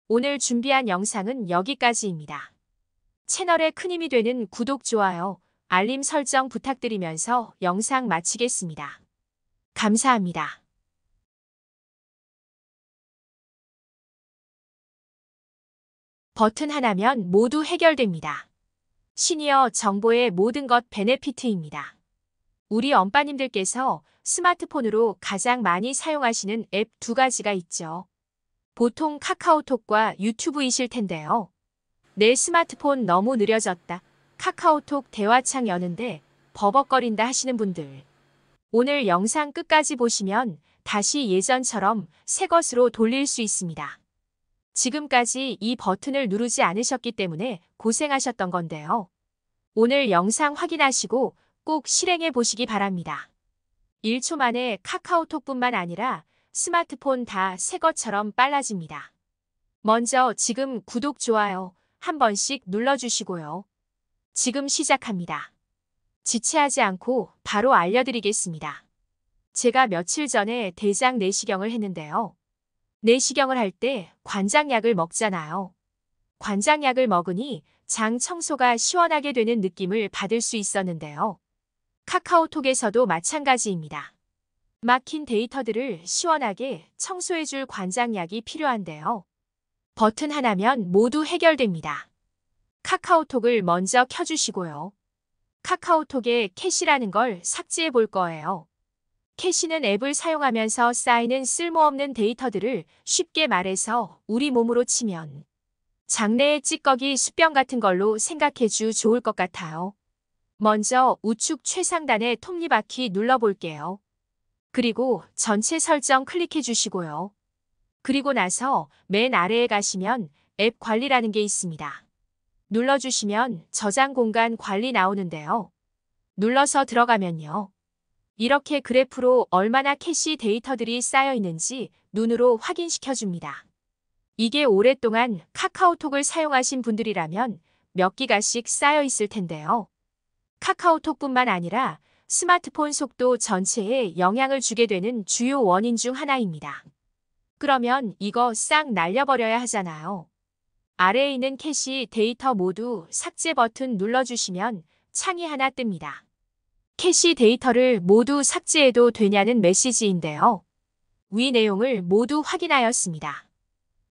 오늘 준비한 영상은 여기까지입니다. 채널에 큰 힘이 되는 구독, 좋아요, 알림 설정 부탁드리면서 영상 마치겠습니다. 감사합니다. 버튼 하나면 모두 해결됩니다. 시니어 정보의 모든 것 베네피트입니다. 우리 엄빠님들께서 스마트폰으로 가장 많이 사용하시는 앱 두 가지가 있죠. 보통 카카오톡과 유튜브이실 텐데요. 내 스마트폰 너무 느려졌다. 카카오톡 대화창 여는데 버벅거린다 하시는 분들. 오늘 영상 끝까지 보시면 다시 예전처럼 새 것으로 돌릴 수 있습니다. 지금까지 이 버튼을 누르지 않으셨기 때문에 고생하셨던 건데요. 오늘 영상 확인하시고 꼭 실행해 보시기 바랍니다. 1초 만에 카카오톡뿐만 아니라 스마트폰 다 새 것처럼 빨라집니다. 먼저 지금 구독, 좋아요 한 번씩 눌러주시고요. 지금 시작합니다. 지체하지 않고 바로 알려드리겠습니다. 제가 며칠 전에 대장 내시경을 했는데요. 내시경을 할 때 관장약을 먹잖아요. 관장약을 먹으니 장 청소가 시원하게 되는 느낌을 받을 수 있었는데요. 카카오톡에서도 마찬가지입니다. 막힌 데이터들을 시원하게 청소해줄 관장약이 필요한데요. 버튼 하나면 모두 해결됩니다. 카카오톡을 먼저 켜주시고요. 카카오톡에 캐시라는 걸 삭제해 볼 거예요. 캐시는 앱을 사용하면서 쌓이는 쓸모없는 데이터들을 쉽게 말해서 우리 몸으로 치면 장내의 찌꺼기 수병 같은 걸로 생각해주 좋을 것 같아요. 먼저 우측 최상단에 톱니바퀴 눌러볼게요. 그리고 전체 설정 클릭해 주시고요. 그리고 나서 맨 아래에 가시면 앱 관리라는 게 있습니다. 눌러주시면 저장 공간 관리 나오는데요. 눌러서 들어가면요. 이렇게 그래프로 얼마나 캐시 데이터들이 쌓여 있는지 눈으로 확인시켜줍니다. 이게 오랫동안 카카오톡을 사용하신 분들이라면 몇 기가씩 쌓여 있을 텐데요. 카카오톡뿐만 아니라 스마트폰 속도 전체에 영향을 주게 되는 주요 원인 중 하나입니다. 그러면 이거 싹 날려버려야 하잖아요. 아래에 있는 캐시 데이터 모두 삭제 버튼 눌러주시면 창이 하나 뜹니다. 캐시 데이터를 모두 삭제해도 되냐는 메시지인데요. 위 내용을 모두 확인하였습니다.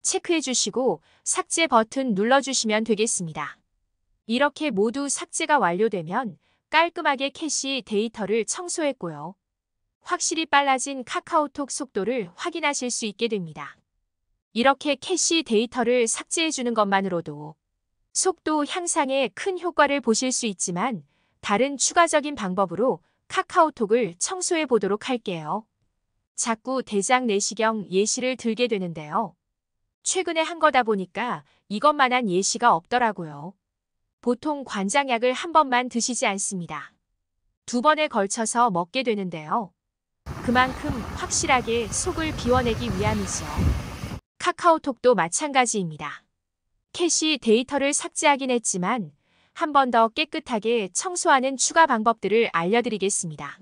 체크해 주시고 삭제 버튼 눌러주시면 되겠습니다. 이렇게 모두 삭제가 완료되면 깔끔하게 캐시 데이터를 청소했고요. 확실히 빨라진 카카오톡 속도를 확인하실 수 있게 됩니다. 이렇게 캐시 데이터를 삭제해 주는 것만으로도 속도 향상에 큰 효과를 보실 수 있지만 다른 추가적인 방법으로 카카오톡을 청소해 보도록 할게요. 자꾸 대장 내시경 예시를 들게 되는데요. 최근에 한 거다 보니까 이것만한 예시가 없더라고요. 보통 관장약을 한 번만 드시지 않습니다. 두 번에 걸쳐서 먹게 되는데요. 그만큼 확실하게 속을 비워내기 위함이죠. 카카오톡도 마찬가지입니다. 캐시 데이터를 삭제하긴 했지만 한 번 더 깨끗하게 청소하는 추가 방법들을 알려드리겠습니다.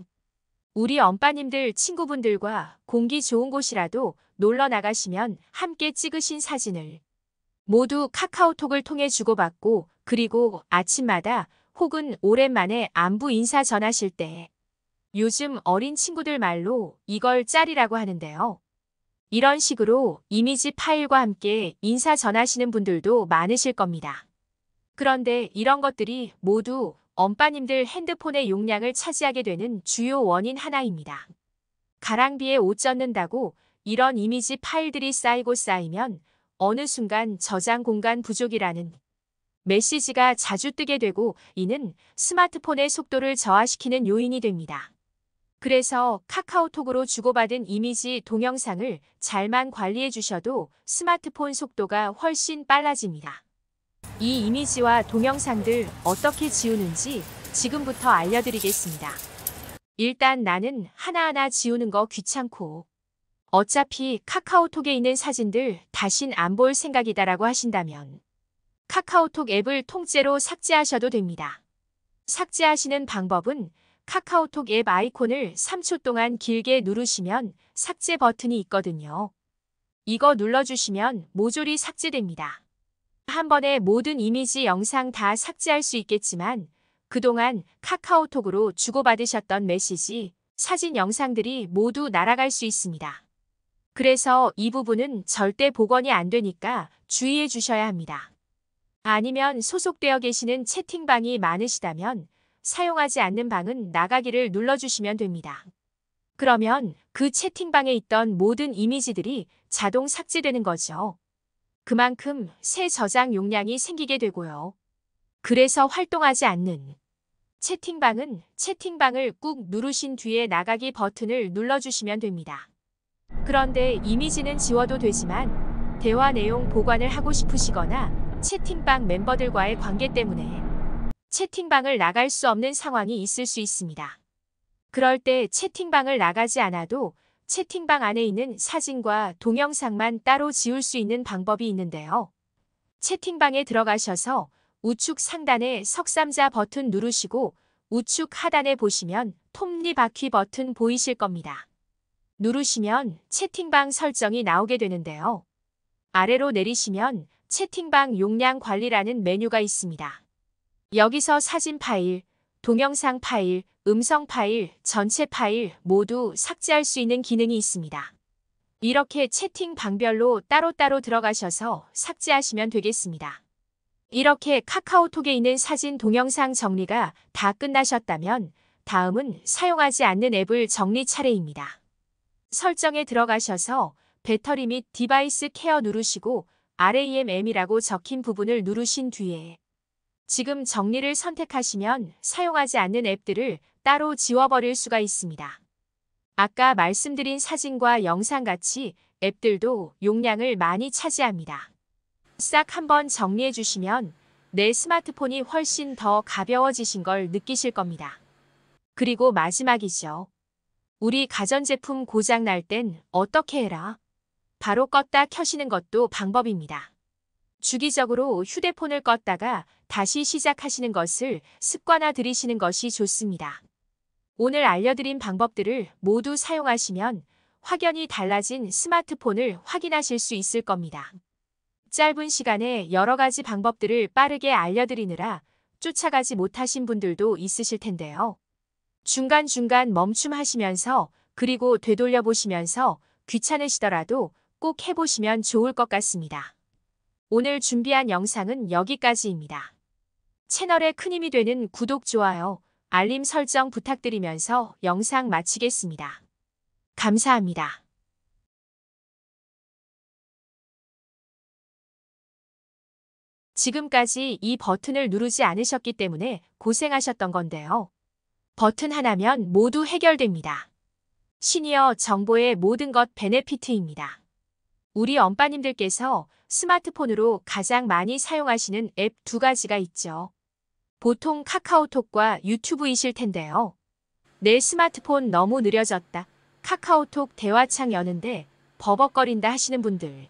우리 엄빠님들 친구분들과 공기 좋은 곳이라도 놀러 나가시면 함께 찍으신 사진을 모두 카카오톡을 통해 주고받고 그리고 아침마다 혹은 오랜만에 안부 인사 전하실 때 요즘 어린 친구들 말로 이걸 짤이라고 하는데요. 이런 식으로 이미지 파일과 함께 인사 전하시는 분들도 많으실 겁니다. 그런데 이런 것들이 모두 엄빠님들 핸드폰의 용량을 차지하게 되는 주요 원인 하나입니다. 가랑비에 옷 젖는다고 이런 이미지 파일들이 쌓이고 쌓이면 어느 순간 저장 공간 부족이라는 메시지가 자주 뜨게 되고 이는 스마트폰의 속도를 저하시키는 요인이 됩니다. 그래서 카카오톡으로 주고받은 이미지 동영상을 잘만 관리해 주셔도 스마트폰 속도가 훨씬 빨라집니다. 이 이미지와 동영상들 어떻게 지우는지 지금부터 알려드리겠습니다. 일단 나는 하나하나 지우는 거 귀찮고 어차피 카카오톡에 있는 사진들 다신 안 볼 생각이다라고 하신다면 카카오톡 앱을 통째로 삭제하셔도 됩니다. 삭제하시는 방법은 카카오톡 앱 아이콘을 3초 동안 길게 누르시면 삭제 버튼이 있거든요. 이거 눌러주시면 모조리 삭제됩니다. 한 번에 모든 이미지 영상 다 삭제할 수 있겠지만 그동안 카카오톡으로 주고받으셨던 메시지, 사진 영상들이 모두 날아갈 수 있습니다. 그래서 이 부분은 절대 복원이 안 되니까 주의해 주셔야 합니다. 아니면 소속되어 계시는 채팅방이 많으시다면 사용하지 않는 방은 나가기를 눌러주시면 됩니다. 그러면 그 채팅방에 있던 모든 이미지들이 자동 삭제되는 거죠. 그만큼 새 저장 용량이 생기게 되고요. 그래서 활동하지 않는 채팅방은 채팅방을 꾹 누르신 뒤에 나가기 버튼을 눌러주시면 됩니다. 그런데 이미지는 지워도 되지만 대화 내용 보관을 하고 싶으시거나 채팅방 멤버들과의 관계 때문에 채팅방을 나갈 수 없는 상황이 있을 수 있습니다. 그럴 때 채팅방을 나가지 않아도 채팅방 안에 있는 사진과 동영상만 따로 지울 수 있는 방법이 있는데요. 채팅방에 들어가셔서 우측 상단에 석삼자 버튼 누르시고 우측 하단에 보시면 톱니바퀴 버튼 보이실 겁니다. 누르시면 채팅방 설정이 나오게 되는데요. 아래로 내리시면 채팅방 용량 관리라는 메뉴가 있습니다. 여기서 사진 파일, 동영상 파일, 음성 파일, 전체 파일 모두 삭제할 수 있는 기능이 있습니다. 이렇게 채팅 방별로 따로따로 들어가셔서 삭제하시면 되겠습니다. 이렇게 카카오톡에 있는 사진, 동영상 정리가 다 끝나셨다면 다음은 사용하지 않는 앱을 정리 차례입니다. 설정에 들어가셔서 배터리 및 디바이스 케어 누르시고 RAM이라고 적힌 부분을 누르신 뒤에 지금 정리를 선택하시면 사용하지 않는 앱들을 따로 지워버릴 수가 있습니다. 아까 말씀드린 사진과 영상같이 앱들도 용량을 많이 차지합니다. 싹 한번 정리해 주시면 내 스마트폰이 훨씬 더 가벼워지신 걸 느끼실 겁니다. 그리고 마지막이죠. 우리 가전제품 고장 날 땐 어떻게 해라? 바로 껐다 켜시는 것도 방법입니다. 주기적으로 휴대폰을 껐다가 다시 시작하시는 것을 습관화 들이시는 것이 좋습니다. 오늘 알려드린 방법들을 모두 사용하시면 확연히 달라진 스마트폰을 확인하실 수 있을 겁니다. 짧은 시간에 여러 가지 방법들을 빠르게 알려드리느라 쫓아가지 못하신 분들도 있으실 텐데요. 중간중간 멈춤하시면서 그리고 되돌려 보시면서 귀찮으시더라도 꼭 해보시면 좋을 것 같습니다. 오늘 준비한 영상은 여기까지입니다. 채널에 큰 힘이 되는 구독, 좋아요, 알림 설정 부탁드리면서 영상 마치겠습니다. 감사합니다. 지금까지 이 버튼을 누르지 않으셨기 때문에 고생하셨던 건데요. 버튼 하나면 모두 해결됩니다. 시니어 정보의 모든 것 베네피트입니다. 우리 엄빠님들께서 스마트폰으로 가장 많이 사용하시는 앱 두 가지가 있죠. 보통 카카오톡과 유튜브이실 텐데요. 내 스마트폰 너무 느려졌다. 카카오톡 대화창 여는데 버벅거린다 하시는 분들.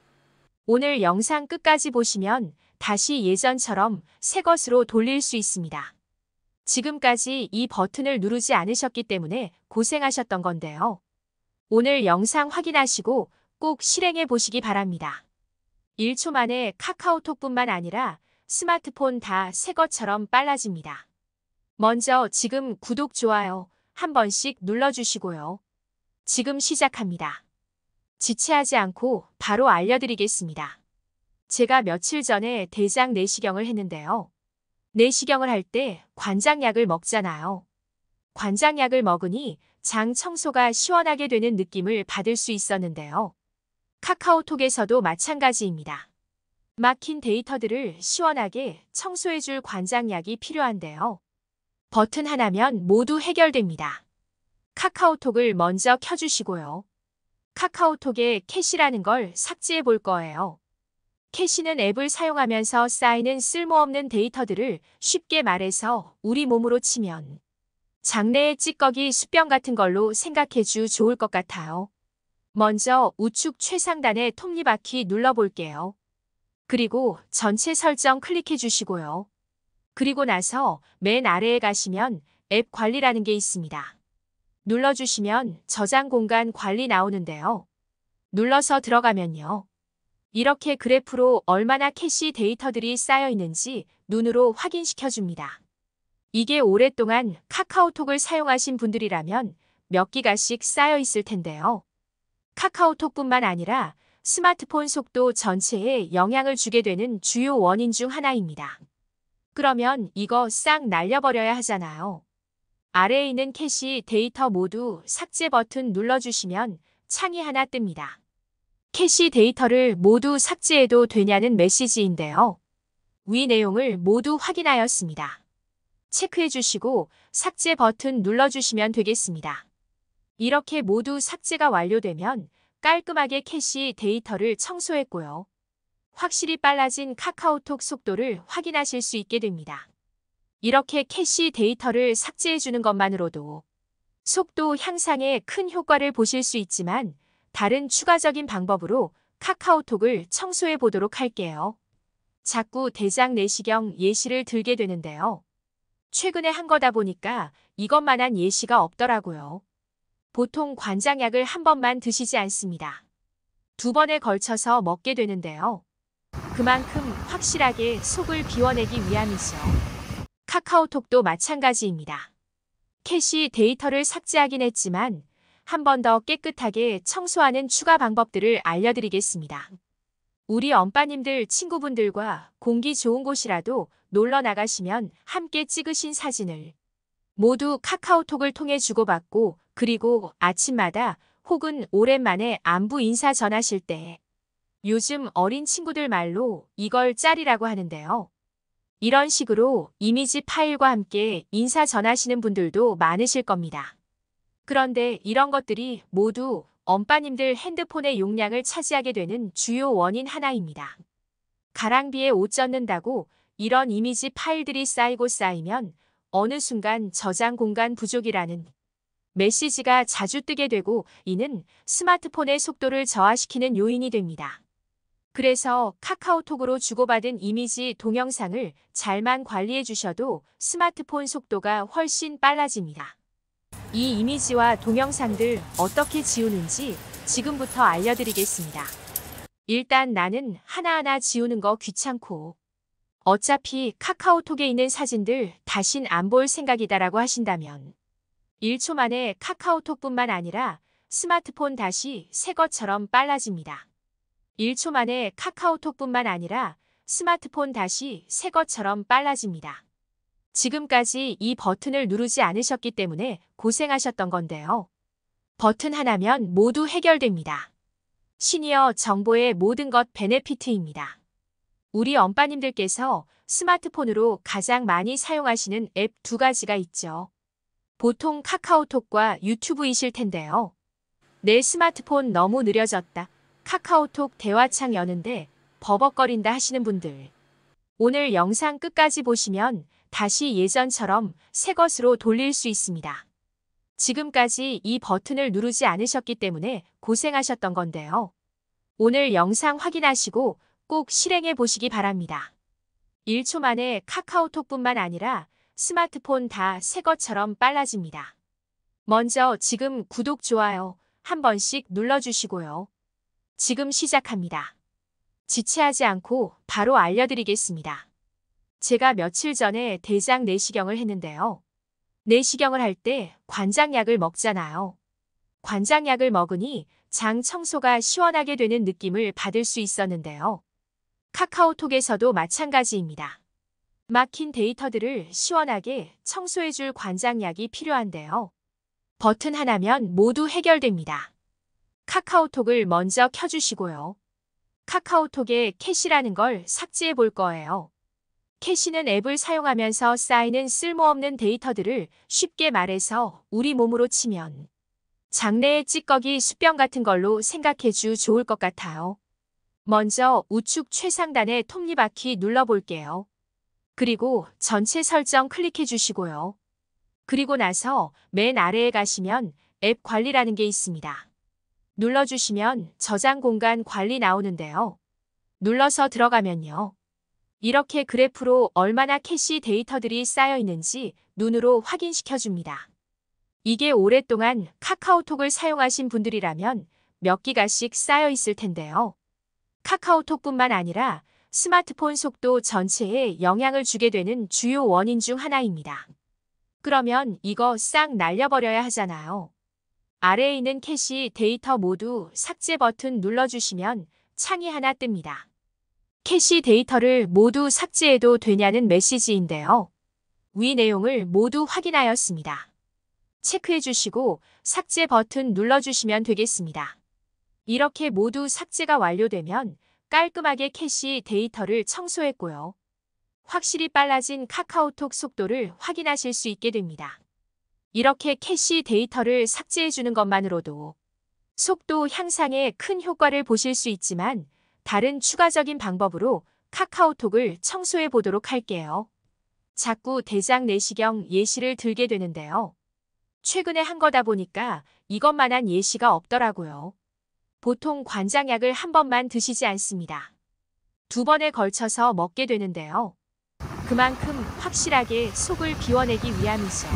오늘 영상 끝까지 보시면 다시 예전처럼 새 것으로 돌릴 수 있습니다. 지금까지 이 버튼을 누르지 않으셨기 때문에 고생하셨던 건데요. 오늘 영상 확인하시고 꼭 실행해 보시기 바랍니다. 1초 만에 카카오톡뿐만 아니라 스마트폰 다 새 것처럼 빨라집니다. 먼저 지금 구독, 좋아요 한 번씩 눌러주시고요. 지금 시작합니다. 지체하지 않고 바로 알려드리겠습니다. 제가 며칠 전에 대장 내시경을 했는데요. 내시경을 할 때 관장약을 먹잖아요. 관장약을 먹으니 장 청소가 시원하게 되는 느낌을 받을 수 있었는데요. 카카오톡에서도 마찬가지입니다. 막힌 데이터들을 시원하게 청소해줄 관장약이 필요한데요. 버튼 하나면 모두 해결됩니다. 카카오톡을 먼저 켜주시고요. 카카오톡에 캐시라는 걸 삭제해 볼 거예요. 캐시는 앱을 사용하면서 쌓이는 쓸모없는 데이터들을 쉽게 말해서 우리 몸으로 치면 장내의 찌꺼기 수병 같은 걸로 생각해주 좋을 것 같아요. 먼저 우측 최상단의 톱니바퀴 눌러볼게요. 그리고 전체 설정 클릭해 주시고요. 그리고 나서 맨 아래에 가시면 앱 관리라는 게 있습니다. 눌러주시면 저장 공간 관리 나오는데요. 눌러서 들어가면요. 이렇게 그래프로 얼마나 캐시 데이터들이 쌓여 있는지 눈으로 확인시켜 줍니다. 이게 오랫동안 카카오톡을 사용하신 분들이라면 몇 기가씩 쌓여 있을 텐데요. 카카오톡뿐만 아니라 스마트폰 속도 전체에 영향을 주게 되는 주요 원인 중 하나입니다. 그러면 이거 싹 날려버려야 하잖아요. 아래에 있는 캐시 데이터 모두 삭제 버튼 눌러주시면 창이 하나 뜹니다. 캐시 데이터를 모두 삭제해도 되냐는 메시지인데요. 위 내용을 모두 확인하였습니다. 체크해 주시고 삭제 버튼 눌러주시면 되겠습니다. 이렇게 모두 삭제가 완료되면 깔끔하게 캐시 데이터를 청소했고요. 확실히 빨라진 카카오톡 속도를 확인하실 수 있게 됩니다. 이렇게 캐시 데이터를 삭제해 주는 것만으로도 속도 향상에 큰 효과를 보실 수 있지만 다른 추가적인 방법으로 카카오톡을 청소해 보도록 할게요. 자꾸 대장 내시경 예시를 들게 되는데요. 최근에 한 거다 보니까 이것만한 예시가 없더라고요. 보통 관장약을 한 번만 드시지 않습니다. 두 번에 걸쳐서 먹게 되는데요. 그만큼 확실하게 속을 비워내기 위함이죠. 카카오톡도 마찬가지입니다. 캐시 데이터를 삭제하긴 했지만 한 번 더 깨끗하게 청소하는 추가 방법들을 알려드리겠습니다. 우리 엄빠님들 친구분들과 공기 좋은 곳이라도 놀러 나가시면 함께 찍으신 사진을 모두 카카오톡을 통해 주고받고 그리고 아침마다 혹은 오랜만에 안부 인사 전하실 때 요즘 어린 친구들 말로 이걸 짤이라고 하는데요. 이런 식으로 이미지 파일과 함께 인사 전하시는 분들도 많으실 겁니다. 그런데 이런 것들이 모두 엄빠님들 핸드폰의 용량을 차지하게 되는 주요 원인 하나입니다. 가랑비에 옷 젖는다고 이런 이미지 파일들이 쌓이고 쌓이면 어느 순간 저장 공간 부족이라는 메시지가 자주 뜨게 되고 이는 스마트폰의 속도를 저하시키는 요인이 됩니다. 그래서 카카오톡으로 주고받은 이미지, 동영상을 잘만 관리해 주셔도 스마트폰 속도가 훨씬 빨라집니다. 이 이미지와 동영상들 어떻게 지우는지 지금부터 알려드리겠습니다. 일단 나는 하나하나 지우는 거 귀찮고 어차피 카카오톡에 있는 사진들 다신 안 볼 생각이다라고 하신다면 1초 만에 카카오톡뿐만 아니라 스마트폰 다시 새 것처럼 빨라집니다. 1초 만에 카카오톡뿐만 아니라 스마트폰 다시 새 것처럼 빨라집니다. 지금까지 이 버튼을 누르지 않으셨기 때문에 고생하셨던 건데요. 버튼 하나면 모두 해결됩니다. 시니어 정보의 모든 것 베네피트입니다. 우리 엄빠님들께서 스마트폰으로 가장 많이 사용하시는 앱 두 가지가 있죠. 보통 카카오톡과 유튜브이실 텐데요. 내 스마트폰 너무 느려졌다. 카카오톡 대화창 여는데 버벅거린다 하시는 분들. 오늘 영상 끝까지 보시면 다시 예전처럼 새 것으로 돌릴 수 있습니다. 지금까지 이 버튼을 누르지 않으셨기 때문에 고생하셨던 건데요. 오늘 영상 확인하시고 꼭 실행해 보시기 바랍니다. 1초 만에 카카오톡뿐만 아니라 스마트폰 다 새 것처럼 빨라집니다. 먼저 지금 구독, 좋아요 한 번씩 눌러주시고요. 지금 시작합니다. 지체하지 않고 바로 알려드리겠습니다. 제가 며칠 전에 대장 내시경을 했는데요. 내시경을 할 때 관장약을 먹잖아요. 관장약을 먹으니 장 청소가 시원하게 되는 느낌을 받을 수 있었는데요. 카카오톡에서도 마찬가지입니다. 막힌 데이터들을 시원하게 청소해줄 관장약이 필요한데요. 버튼 하나면 모두 해결됩니다. 카카오톡을 먼저 켜주시고요. 카카오톡에 캐시라는 걸 삭제해 볼 거예요. 캐시는 앱을 사용하면서 쌓이는 쓸모없는 데이터들을 쉽게 말해서 우리 몸으로 치면 장내의 찌꺼기 수병 같은 걸로 생각해주 좋을 것 같아요. 먼저 우측 최상단의 톱니바퀴 눌러볼게요. 그리고 전체 설정 클릭해 주시고요. 그리고 나서 맨 아래에 가시면 앱 관리라는 게 있습니다. 눌러주시면 저장 공간 관리 나오는데요. 눌러서 들어가면요. 이렇게 그래프로 얼마나 캐시 데이터들이 쌓여 있는지 눈으로 확인시켜 줍니다. 이게 오랫동안 카카오톡을 사용하신 분들이라면 몇 기가씩 쌓여 있을 텐데요. 카카오톡뿐만 아니라 스마트폰 속도 전체에 영향을 주게 되는 주요 원인 중 하나입니다. 그러면 이거 싹 날려버려야 하잖아요. 아래에 있는 캐시 데이터 모두 삭제 버튼 눌러주시면 창이 하나 뜹니다. 캐시 데이터를 모두 삭제해도 되냐는 메시지인데요. 위 내용을 모두 확인하였습니다. 체크해 주시고 삭제 버튼 눌러주시면 되겠습니다. 이렇게 모두 삭제가 완료되면 깔끔하게 캐시 데이터를 청소했고요. 확실히 빨라진 카카오톡 속도를 확인하실 수 있게 됩니다. 이렇게 캐시 데이터를 삭제해 주는 것만으로도 속도 향상에 큰 효과를 보실 수 있지만 다른 추가적인 방법으로 카카오톡을 청소해 보도록 할게요. 자꾸 대장 내시경 예시를 들게 되는데요. 최근에 한 거다 보니까 이것만한 예시가 없더라고요. 보통 관장약을 한 번만 드시지 않습니다. 2번에 걸쳐서 먹게 되는데요. 그만큼 확실하게 속을 비워내기 위함이죠.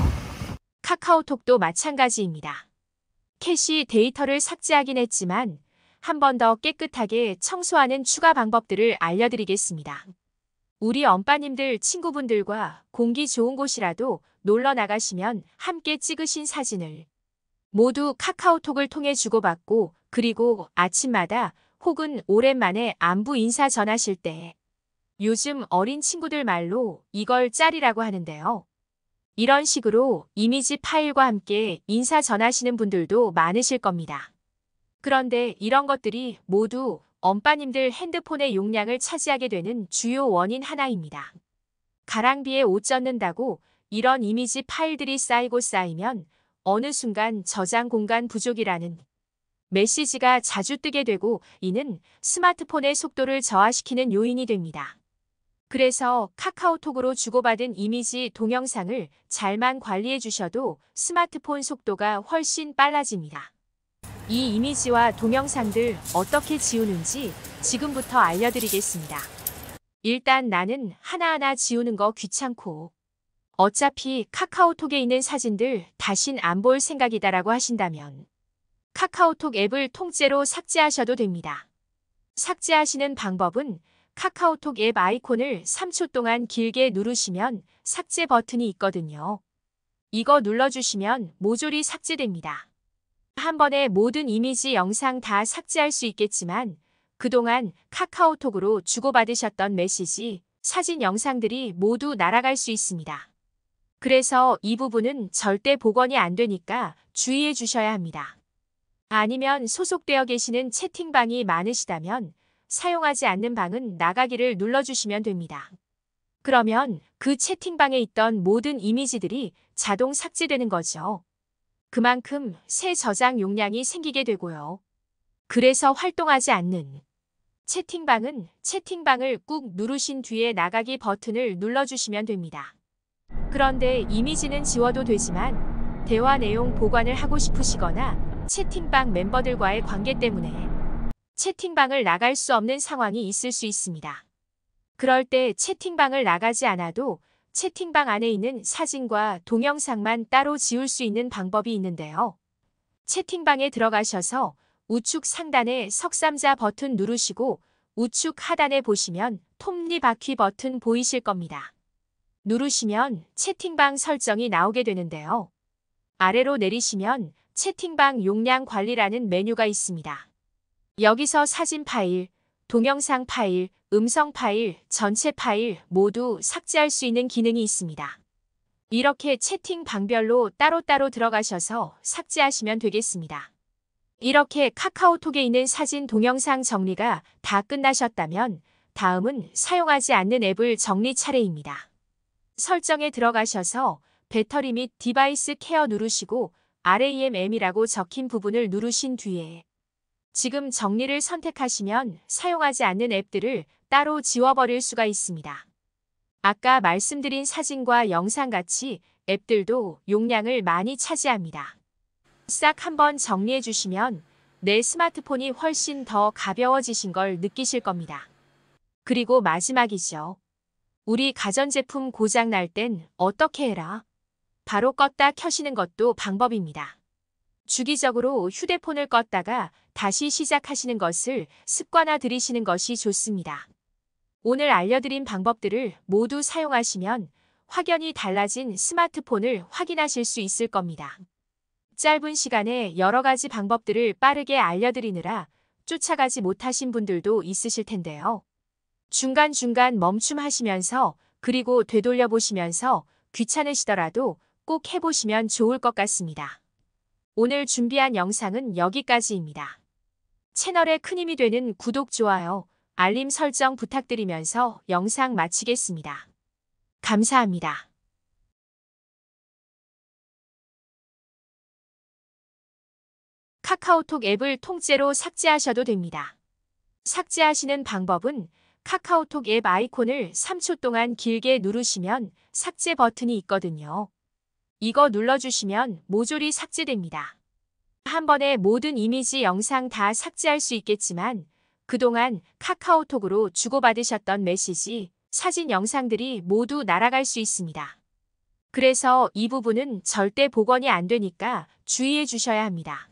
카카오톡도 마찬가지입니다. 캐시 데이터를 삭제하긴 했지만 한 번 더 깨끗하게 청소하는 추가 방법들을 알려드리겠습니다. 우리 엄빠님들 친구분들과 공기 좋은 곳이라도 놀러 나가시면 함께 찍으신 사진을 모두 카카오톡을 통해 주고받고 그리고 아침마다 혹은 오랜만에 안부 인사 전하실 때 요즘 어린 친구들 말로 이걸 짤이라고 하는데요. 이런 식으로 이미지 파일과 함께 인사 전하시는 분들도 많으실 겁니다. 그런데 이런 것들이 모두 엄빠님들 핸드폰의 용량을 차지하게 되는 주요 원인 하나입니다. 가랑비에 옷 젖는다고 이런 이미지 파일들이 쌓이고 쌓이면 어느 순간 저장 공간 부족이라는 메시지가 자주 뜨게 되고 이는 스마트폰의 속도를 저하시키는 요인이 됩니다. 그래서 카카오톡으로 주고받은 이미지, 동영상을 잘만 관리해 주셔도 스마트폰 속도가 훨씬 빨라집니다. 이 이미지와 동영상들 어떻게 지우는지 지금부터 알려드리겠습니다. 일단 나는 하나하나 지우는 거 귀찮고 어차피 카카오톡에 있는 사진들 다신 안 볼 생각이다라고 하신다면 카카오톡 앱을 통째로 삭제하셔도 됩니다. 삭제하시는 방법은 카카오톡 앱 아이콘을 3초 동안 길게 누르시면 삭제 버튼이 있거든요. 이거 눌러주시면 모조리 삭제됩니다. 한 번에 모든 이미지, 영상 다 삭제할 수 있겠지만 그동안 카카오톡으로 주고받으셨던 메시지, 사진, 영상들이 모두 날아갈 수 있습니다. 그래서 이 부분은 절대 복원이 안 되니까 주의해 주셔야 합니다. 아니면 소속되어 계시는 채팅방이 많으시다면 사용하지 않는 방은 나가기를 눌러주시면 됩니다. 그러면 그 채팅방에 있던 모든 이미지들이 자동 삭제되는 거죠. 그만큼 새 저장 용량이 생기게 되고요. 그래서 활동하지 않는 채팅방은 채팅방을 꾹 누르신 뒤에 나가기 버튼을 눌러주시면 됩니다. 그런데 이미지는 지워도 되지만 대화 내용 보관을 하고 싶으시거나 채팅방 멤버들과의 관계 때문에 채팅방을 나갈 수 없는 상황이 있을 수 있습니다. 그럴 때 채팅방을 나가지 않아도 채팅방 안에 있는 사진과 동영상만 따로 지울 수 있는 방법이 있는데요. 채팅방에 들어가셔서 우측 상단에 석삼자 버튼 누르시고 우측 하단에 보시면 톱니바퀴 버튼 보이실 겁니다. 누르시면 채팅방 설정이 나오게 되는데요. 아래로 내리시면 채팅방 용량 관리라는 메뉴가 있습니다. 여기서 사진 파일, 동영상 파일, 음성 파일, 전체 파일 모두 삭제할 수 있는 기능이 있습니다. 이렇게 채팅 방별로 따로따로 들어가셔서 삭제하시면 되겠습니다. 이렇게 카카오톡에 있는 사진, 동영상 정리가 다 끝나셨다면 다음은 사용하지 않는 앱을 정리 차례입니다. 설정에 들어가셔서 배터리 및 디바이스 케어 누르시고 RAM이라고 적힌 부분을 누르신 뒤에 지금 정리를 선택하시면 사용하지 않는 앱들을 따로 지워버릴 수가 있습니다. 아까 말씀드린 사진과 영상같이 앱들도 용량을 많이 차지합니다. 싹 한번 정리해 주시면 내 스마트폰이 훨씬 더 가벼워지신 걸 느끼실 겁니다. 그리고 마지막이죠. 우리 가전제품 고장 날 땐 어떻게 해라? 바로 껐다 켜시는 것도 방법입니다. 주기적으로 휴대폰을 껐다가 다시 시작하시는 것을 습관화 들이시는 것이 좋습니다. 오늘 알려드린 방법들을 모두 사용하시면 확연히 달라진 스마트폰을 확인하실 수 있을 겁니다. 짧은 시간에 여러 가지 방법들을 빠르게 알려드리느라 쫓아가지 못하신 분들도 있으실 텐데요. 중간중간 멈춤하시면서 그리고 되돌려 보시면서 귀찮으시더라도 꼭 해보시면 좋을 것 같습니다. 오늘 준비한 영상은 여기까지입니다. 채널에 큰 힘이 되는 구독, 좋아요, 알림 설정 부탁드리면서 영상 마치겠습니다. 감사합니다. 카카오톡 앱을 통째로 삭제하셔도 됩니다. 삭제하시는 방법은 카카오톡 앱 아이콘을 3초 동안 길게 누르시면 삭제 버튼이 있거든요. 이거 눌러주시면 모조리 삭제됩니다. 한 번에 모든 이미지, 영상 다 삭제할 수 있겠지만 그동안 카카오톡으로 주고받으셨던 메시지, 사진, 영상들이 모두 날아갈 수 있습니다. 그래서 이 부분은 절대 복원이 안 되니까 주의해 주셔야 합니다.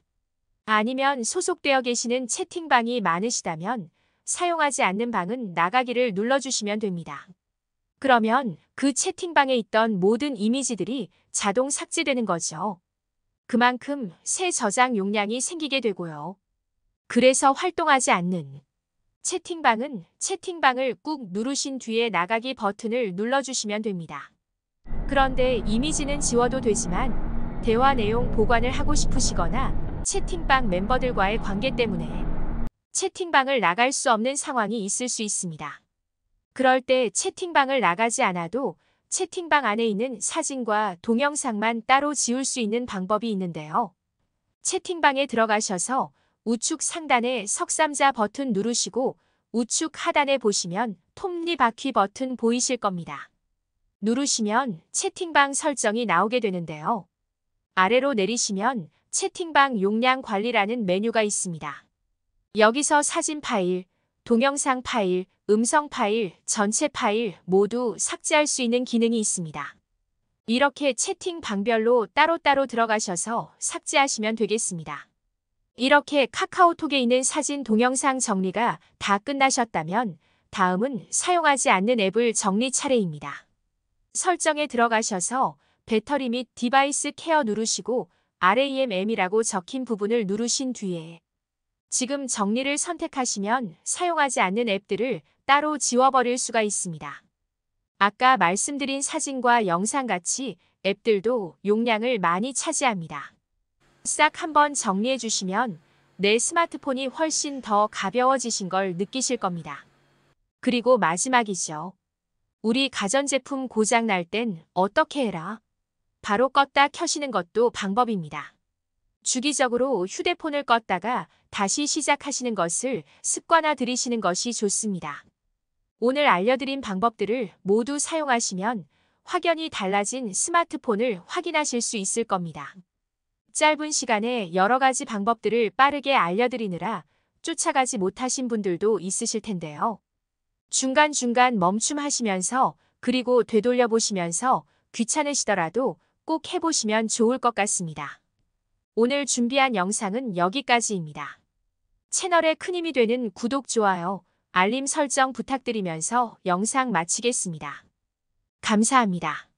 아니면 소속되어 계시는 채팅방이 많으시다면 사용하지 않는 방은 나가기를 눌러주시면 됩니다. 그러면 그 채팅방에 있던 모든 이미지들이 자동 삭제되는 거죠. 그만큼 새 저장 용량이 생기게 되고요. 그래서 활동하지 않는 채팅방은 채팅방을 꾹 누르신 뒤에 나가기 버튼을 눌러주시면 됩니다. 그런데 이미지는 지워도 되지만 대화 내용 보관을 하고 싶으시거나 채팅방 멤버들과의 관계 때문에 채팅방을 나갈 수 없는 상황이 있을 수 있습니다. 그럴 때 채팅방을 나가지 않아도 채팅방 안에 있는 사진과 동영상만 따로 지울 수 있는 방법이 있는데요. 채팅방에 들어가셔서 우측 상단에 석삼자 버튼 누르시고 우측 하단에 보시면 톱니바퀴 버튼 보이실 겁니다. 누르시면 채팅방 설정이 나오게 되는데요. 아래로 내리시면 채팅방 용량 관리라는 메뉴가 있습니다. 여기서 사진 파일, 동영상 파일, 음성 파일, 전체 파일 모두 삭제할 수 있는 기능이 있습니다. 이렇게 채팅 방별로 따로따로 들어가셔서 삭제하시면 되겠습니다. 이렇게 카카오톡에 있는 사진, 동영상 정리가 다 끝나셨다면 다음은 사용하지 않는 앱을 정리 차례입니다. 설정에 들어가셔서 배터리 및 디바이스 케어 누르시고 RAM이라고 적힌 부분을 누르신 뒤에 지금 정리를 선택하시면 사용하지 않는 앱들을 따로 지워버릴 수가 있습니다. 아까 말씀드린 사진과 영상같이 앱들도 용량을 많이 차지합니다. 싹 한번 정리해 주시면 내 스마트폰이 훨씬 더 가벼워지신 걸 느끼실 겁니다. 그리고 마지막이죠. 우리 가전제품 고장 날 땐 어떻게 해라? 바로 껐다 켜시는 것도 방법입니다. 주기적으로 휴대폰을 껐다가 다시 시작하시는 것을 습관화 들이시는 것이 좋습니다. 오늘 알려드린 방법들을 모두 사용하시면 확연히 달라진 스마트폰을 확인하실 수 있을 겁니다. 짧은 시간에 여러 가지 방법들을 빠르게 알려드리느라 쫓아가지 못하신 분들도 있으실 텐데요. 중간중간 멈춤하시면서 그리고 되돌려 보시면서 귀찮으시더라도 꼭 해보시면 좋을 것 같습니다. 오늘 준비한 영상은 여기까지입니다. 채널에 큰 힘이 되는 구독, 좋아요, 알림 설정 부탁드리면서 영상 마치겠습니다. 감사합니다.